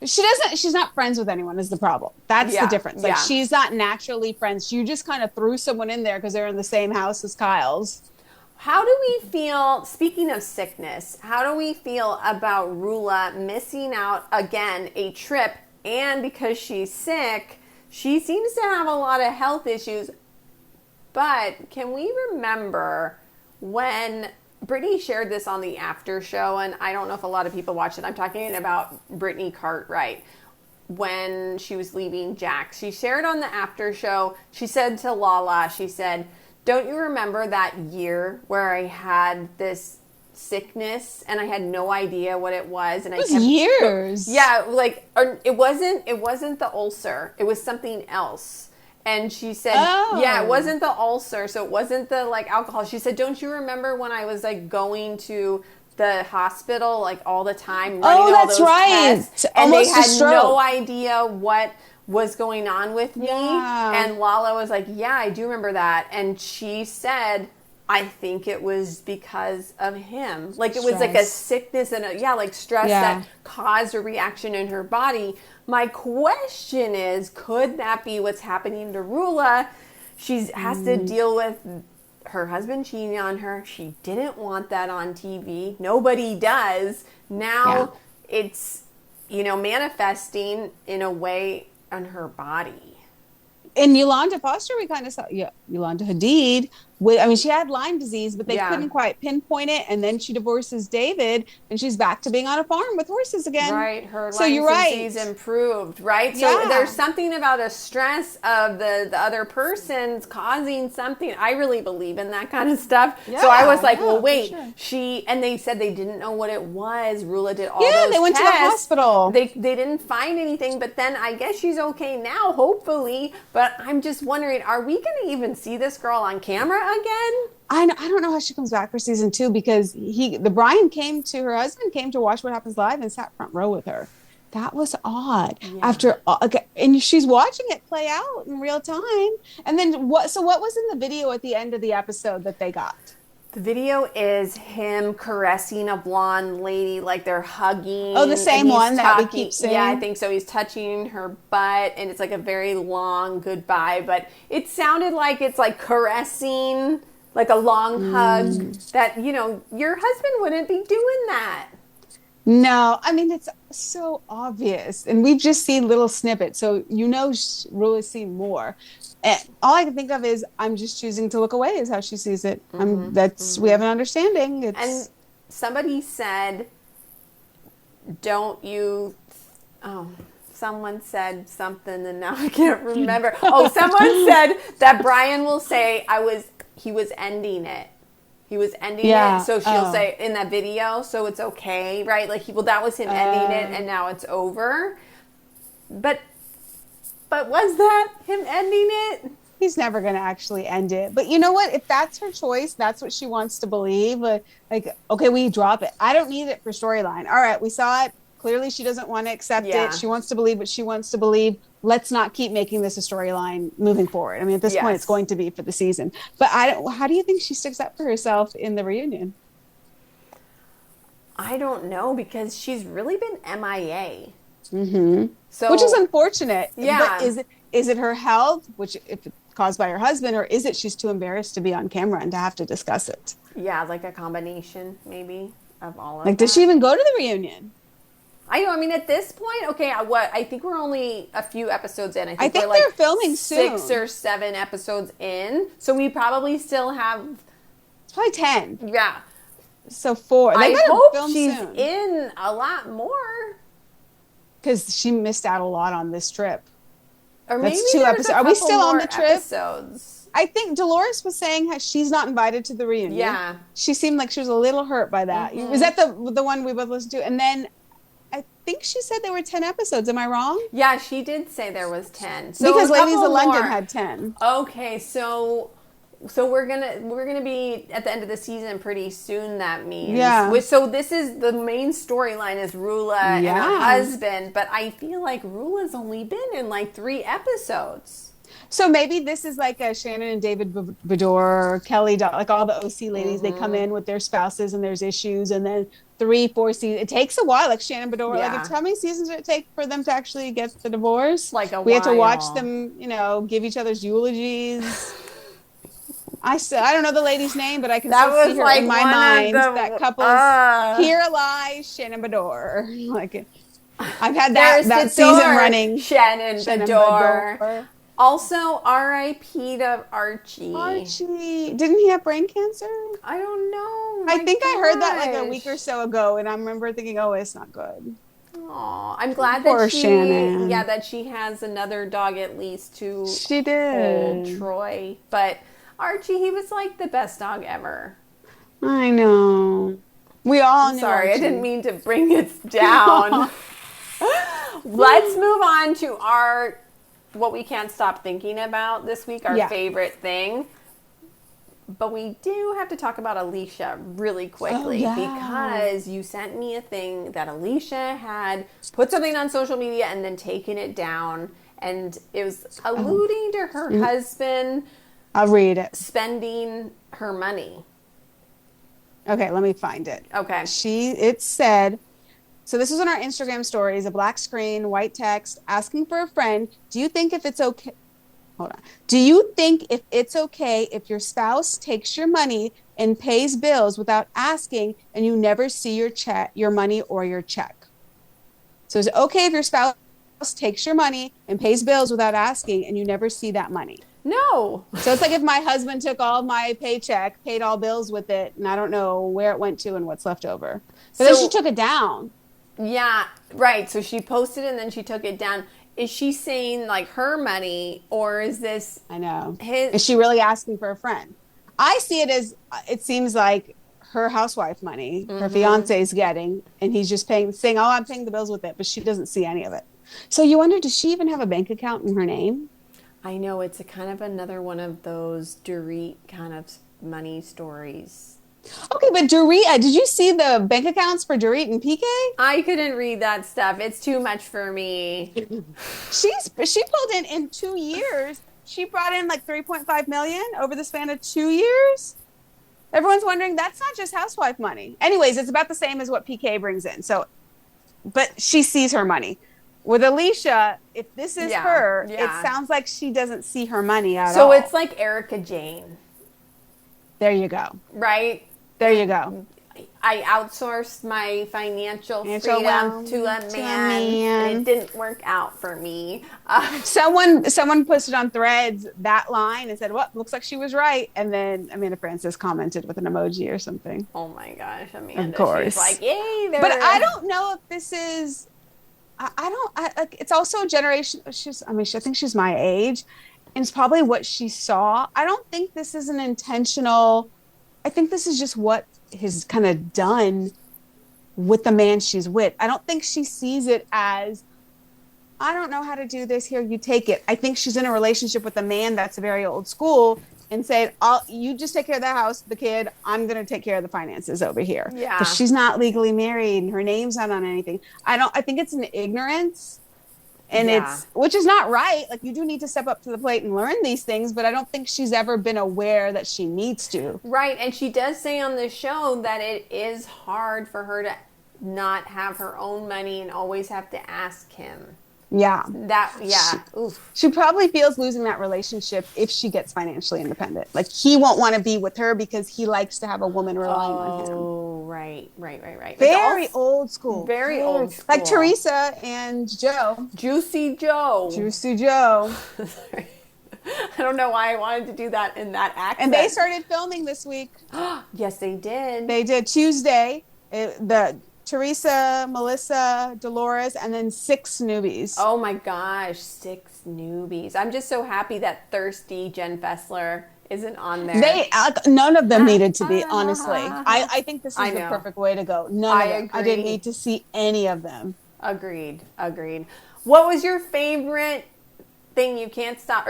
She's not friends with anyone is the problem. That's the difference. Like, she's not naturally friends. You just kind of threw someone in there because they're in the same house as Kyle's. How do we feel, speaking of sickness, how do we feel about Rula missing out, again, a trip, and because she's sick, she seems to have a lot of health issues, but can we remember when Brittany shared this on the after show, and I don't know if a lot of people watched it, I'm talking about Brittany Cartwright, when she was leaving Jax. She shared on the after show, she said to Lala, she said, don't you remember that year where I had this sickness and I had no idea what it was? And it was years. Yeah, like it wasn't the ulcer. It was something else. And she said, yeah, it wasn't the ulcer, so it wasn't the like alcohol. She said, don't you remember when I was like going to the hospital like all the time, running all those tests, and almost they had no idea what was going on with me? And Lala was like, yeah, I do remember that. And she said, I think it was because of him. Like, it was like a sickness and like stress that caused a reaction in her body. My question is, could that be what's happening to Rula? She has to deal with her husband cheating on her. She didn't want that on TV. Nobody does. Now it's, manifesting in a way on her body. In Yolanda Foster, we kind of saw Yolanda Hadid. She had Lyme disease, but they couldn't quite pinpoint it. And then she divorces David, and she's back to being on a farm with horses again. Right, her Lyme disease improved, right? So there's something about a stress of the other person's causing something. I really believe in that kind of stuff. Yeah, so I was like, well, wait, and they said they didn't know what it was. Rula did all those tests. Yeah, they went to the hospital. They didn't find anything, but then I guess she's okay now, hopefully. But I'm just wondering, are we going to even see this girl on camera again? I don't know how she comes back for season 2 because her husband came to watch What Happens Live and sat front row with her. That was odd. And she's watching it play out in real time. And then what was in the video at the end of the episode that they got? The video is him caressing a blonde lady, like they're hugging. Oh, the same one that we keep seeing? Yeah, I think so. He's touching her butt, and it's like a very long goodbye. But it sounded like it's like caressing, like a long hug that, your husband wouldn't be doing that. No, it's so obvious. And we've just seen little snippets. So, Rula's seen more. And all I can think of is I'm just choosing to look away is how she sees it. We have an understanding. And somebody said, someone said something and now I can't remember. Someone said that Brian will say he was ending it. He was ending it, so she'll say in that video, so it's okay, right? Like, that was him ending it, and now it's over. But was that him ending it? He's never going to actually end it. But you know what? If that's her choice, that's what she wants to believe. Okay, we drop it. I don't need it for storyline. All right, we saw it. Clearly, she doesn't want to accept it. She wants to believe what she wants to believe. let's not keep making this a storyline moving forward. I mean, at this point, it's Yes. going to be for the season. But how do you think she sticks up for herself in the reunion? I don't know, because she's really been MIA. Mm-hmm. So, Which is unfortunate. Yeah. But is it her health, which if it's caused by her husband, or is it she's too embarrassed to be on camera and to have to discuss it? yeah, like a combination maybe of all of Like, that. did she even go to the reunion? I know. I mean, at this point, okay, I think we're only a few episodes in. I think we're they're filming 6 soon. or 7 episodes in. So we probably still have, It's probably 10. yeah. So 4. They I better hope film she's soon. in a lot more. Because she missed out a lot on this trip. Or That's maybe 2 there's episodes. a Are we couple still on more the trip? episodes. I think Dolores was saying how she's not invited to the reunion. Yeah. She seemed like she was a little hurt by that. Mhm. Was that the one we both listened to? And then I think she said there were 10 episodes. Am I wrong? Yeah, she did say there was 10. So Because a Ladies couple of London more. had 10. Okay, so we're gonna be at the end of the season pretty soon. That means, Yeah. So this is the main storyline is Rula and her Yeah. husband, but I feel like Rula's only been in like 3 episodes. So maybe this is like a Shannon and David Bador, Kelly, like all the OC ladies. They come in with their spouses and there's issues, and then 3, 4 seasons. It takes a while. Like Shannon Bador, Yeah. like how many seasons did it take for them to actually get the divorce? Like a we had to watch while. them, give each other's eulogies. I don't know the lady's name, but I can That still see was her like in my one of mind. the- That couple's Here Lies Shannon Bador. Like I've had There's that the season door, running. Shannon Bador. Bador. Also, R.I.P. to Archie. Archie, didn't he have brain cancer? I don't know. I My think I heard that like a gosh. week or so ago, and I remember thinking, "Oh, it's not good." Aw, I'm glad Poor that Shannon. that she has another dog at least to She hold did. Troy. But Archie, he was like the best dog ever. I know. We all knew. Sorry, I Archie. didn't mean to bring it down. Let's move on to what we can't stop thinking about this week, our Yeah. favorite thing. But we do have to talk about Alicia really quickly because you sent me a thing that Alicia had put something on social media and then taken it down. And it was alluding to her husband I'll read it. spending her money. Okay, let me find it. Okay. It said, so this was on our Instagram stories, a black screen, white text, asking for a friend. Do you think if it's okay? Hold on. Do you think if it's okay if your spouse takes your money and pays bills without asking and you never see your money or your check? So is it okay if your spouse takes your money and pays bills without asking and you never see that money? No. So it's like if my husband took all my paycheck, paid all bills with it, and I don't know where it went to and what's left over. But then So- she took it down. Yeah, right. So she posted and then she took it down. Is she saying like her money, or is this I know. his? Is she really asking for a friend? I see it as, it seems like her housewife money, her fiance is getting, and he's just saying, oh, I'm paying the bills with it, but she doesn't see any of it. So you wonder, does she even have a bank account in her name? I know it's a kind of another one of those Dorit kind of money stories. Okay, but Dorit, did you see the bank accounts for Dorit and PK? I couldn't read that stuff. It's too much for me. She pulled in 2 years. She brought in like 3.5 million over the span of 2 years. Everyone's wondering, that's not just housewife money. Anyways, it's about the same as what PK brings in. So, but she sees her money. With Alicia, if this is her, yeah. it sounds like she doesn't see her money at all. So it's like Erica Jane, There you go. right? There you go. I outsourced my financial Financial freedom wealth to a to a man, man. and it didn't work out for me. Someone posted on Threads that line and said, well, looks like she was right. And then Amanda Francis commented with an emoji or something. Oh my gosh, Amanda! Of course. She's like, yay! There. But I don't know if this is. It's also a generation. I think she's my age, and it's probably what she saw. I don't think this is an intentional. I think this is just what has kind of done with the man she's with. I don't think she sees it as, I don't know how to do this. Here, you take it. I think she's in a relationship with a man that's very old school and said, you just take care of the house, the kid. I'm going to take care of the finances over here. Yeah. Because she's not legally married and her name's not on anything. I think it's an ignorance. And Yeah. which is not right. Like, you do need to step up to the plate and learn these things, but I don't think she's ever been aware that she needs to. Right, and she does say on the show that it is hard for her to not have her own money and always have to ask him. Yeah. Oof. She probably feels losing that relationship if she gets financially independent. Like, he won't want to be with her because he likes to have a woman relying on him. Oh, right. Very old school. Very old school. Like Teresa and Joe. Juicy Joe. Juicy Joe. Sorry. I don't know why I wanted to do that in that accent. And they started filming this week. Yes, they did. They did Tuesday. The Teresa, Melissa, Dolores, and then 6 newbies. Oh my gosh, 6 newbies. I'm just so happy that thirsty Jen Fessler isn't on there. None of them needed to be, honestly. I think this is the perfect way to go. None of them. Agree. I didn't need to see any of them. Agreed. What was your favorite thing you can't stop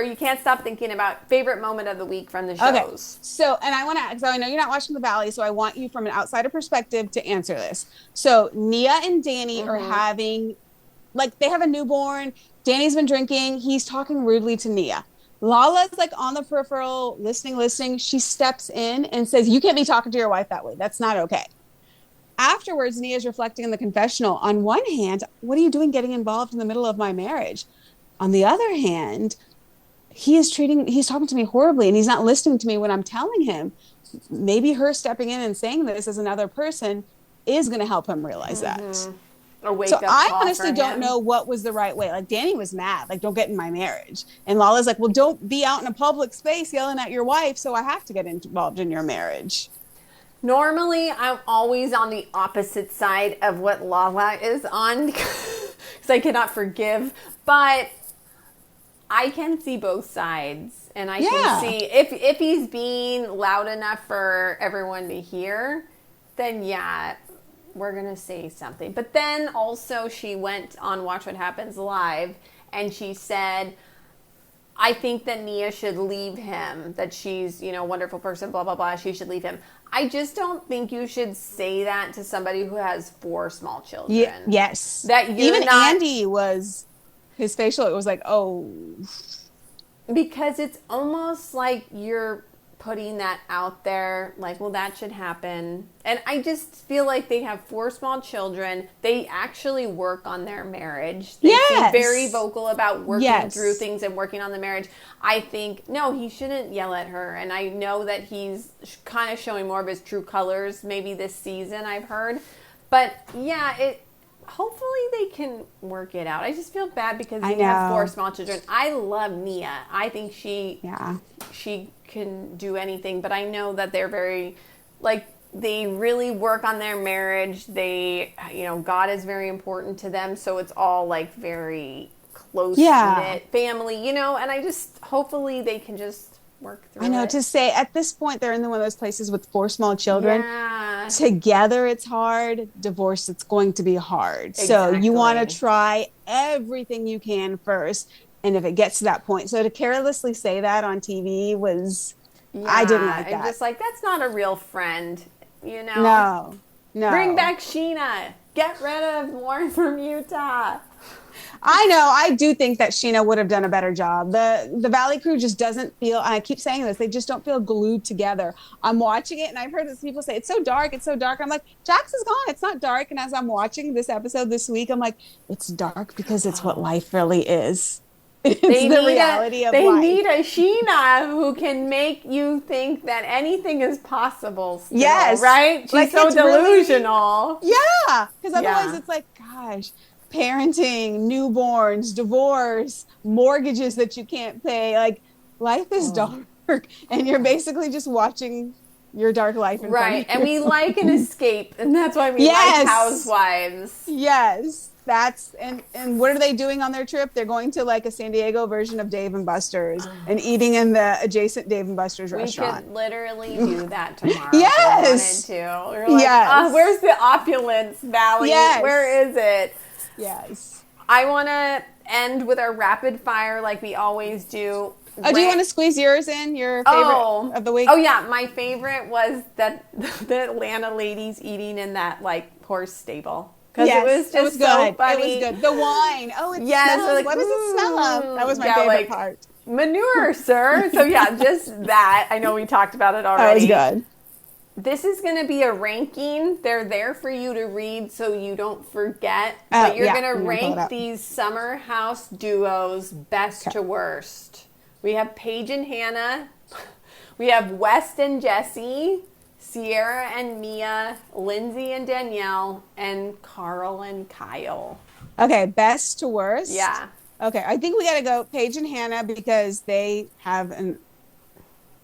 thinking about, favorite moment of the week from the shows? Okay. So, and I want to, because I know you're not watching The Valley, so I want you from an outsider perspective to answer this. So Nia and Danny are having, like, they have a newborn. Danny's been drinking. He's talking rudely to Nia. Lala's like on the peripheral, listening. She steps in and says, "You can't be talking to your wife that way. That's not okay." Afterwards, Nia's reflecting in the confessional. On one hand, what are you doing getting involved in the middle of my marriage? On the other hand, he's talking to me horribly, and he's not listening to me when I'm telling him. Maybe her stepping in and saying this as another person is going to help him realize that. So I honestly don't know what was the right way. Like, Danny was mad, like, "Don't get in my marriage." And Lala's like, "Well, don't be out in a public space yelling at your wife, so I have to get involved in your marriage." Normally, I'm always on the opposite side of what Lala is on because I cannot forgive, but I can see both sides, and I can see if he's being loud enough for everyone to hear, then yeah, we're going to say something. But then also she went on Watch What Happens Live, and she said, "I think that Nia should leave him, that she's, a wonderful person, blah, blah, blah. She should leave him." I just don't think you should say that to somebody who has 4 small children. Yes. That even Andy was, his facial, it was like, oh. Because it's almost like you're putting that out there, like, well, that should happen. And I just feel like they have 4 small children. They actually work on their marriage. They seem very vocal about working through things and working on the marriage. I think, no, he shouldn't yell at her. And I know that he's kind of showing more of his true colors maybe this season, I've heard. But yeah, hopefully they can work it out. I just feel bad because they have 4 small children. I love Nia. I think she can do anything, but I know that they're very, like, they really work on their marriage. They, God is very important to them, so it's all like very close knit family, and I just, hopefully they can just work through it. I know, to say at this point they're in one of those places with 4 small children. Together it's hard. Divorce, it's going to be hard. Exactly. So you want to try everything you can first. And if it gets to that point, so to carelessly say that on TV was, I didn't like that. I'm just like, that's not a real friend, No. Bring back Sheena. Get rid of Warren from Utah. I know. I do think that Sheena would have done a better job. The Valley crew just doesn't feel, and I keep saying this, they just don't feel glued together. I'm watching it, and I've heard people say, it's so dark. I'm like, Jax is gone. It's not dark. And as I'm watching this episode this week, I'm like, it's dark because it's what life really is. It's the reality of life. They need a Sheena who can make you think that anything is possible still, right? She's like, so delusional. Really, because otherwise it's like, gosh, parenting, newborns, divorce, mortgages that you can't pay. Like, life is dark, and you're basically just watching your dark life in front of you. And we like an escape, and that's why we like Housewives. Yes. And what are they doing on their trip? They're going to like a San Diego version of Dave and Buster's and eating in the adjacent Dave and Buster's restaurant. We could literally do that tomorrow. Yes. If we wanted to. We're like, where's the opulence valley? Yes. Where is it? Yes. I want to end with our rapid fire like we always do. Oh, do you want to squeeze yours in? Your favorite of the week? Oh, yeah. My favorite was that the Atlanta ladies eating in that, like, horse stable. because it was just so funny. It was good. The wine. Oh, it Yes, smells. like, What does it smell of? That was my favorite part. Manure, sir. So yeah, just that. I know we talked about it already. That was good. This is going to be a ranking. They're there for you to read so you don't forget. But you're going to rank these summer house duos best to worst. We have Paige and Hannah. We have West and Jesse, Sierra and Mia, Lindsay and Danielle, and Carl and Kyle. Okay, best to worst? Yeah. Okay, I think we got to go Paige and Hannah because they have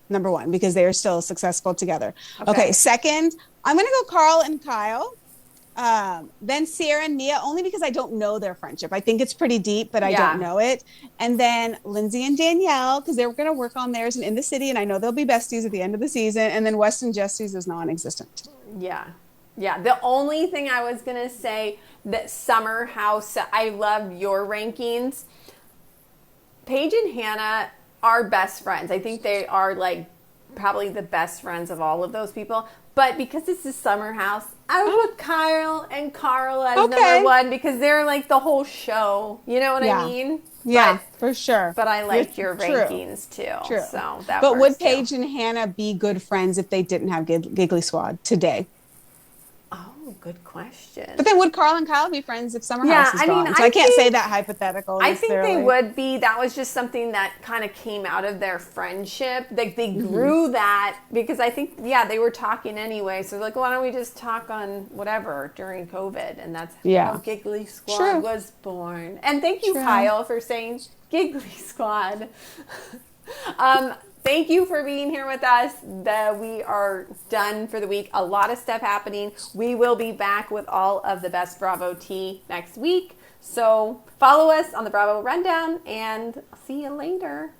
number one, because they are still successful together. Okay, second, I'm going to go Carl and Kyle. Then Sierra and Mia, only because I don't know their friendship. I think it's pretty deep, but I don't know it. And then Lindsay and Danielle, because they're going to work on theirs and In the City, and I know they'll be besties at the end of the season. And then West and Jesse's is non-existent. Yeah. Yeah. The only thing I was going to say that Summer House, I love your rankings. Paige and Hannah are best friends. I think they are like probably the best friends of all of those people. But because this is Summer House, I would put Kyle and Carl as number one because they're like the whole show. You know what I mean? Yeah, for sure. But I liked your rankings too. True. So that but would too. Paige and Hannah be good friends if they didn't have Giggly Squad today? Oh, good question. But then would Carl and Kyle be friends if Summer House is gone? So I can't say that hypothetical. I think they would be. That was just something that kind of came out of their friendship. Like they grew that because I think, they were talking anyway. So like, why don't we just talk on whatever during COVID? And that's how Giggly Squad was born. And thank you, Kyle, for saying Giggly Squad. Thank you for being here with us. We are done for the week. A lot of stuff happening. We will be back with all of the best Bravo tea next week. So follow us on the Bravo Rundown and see you later.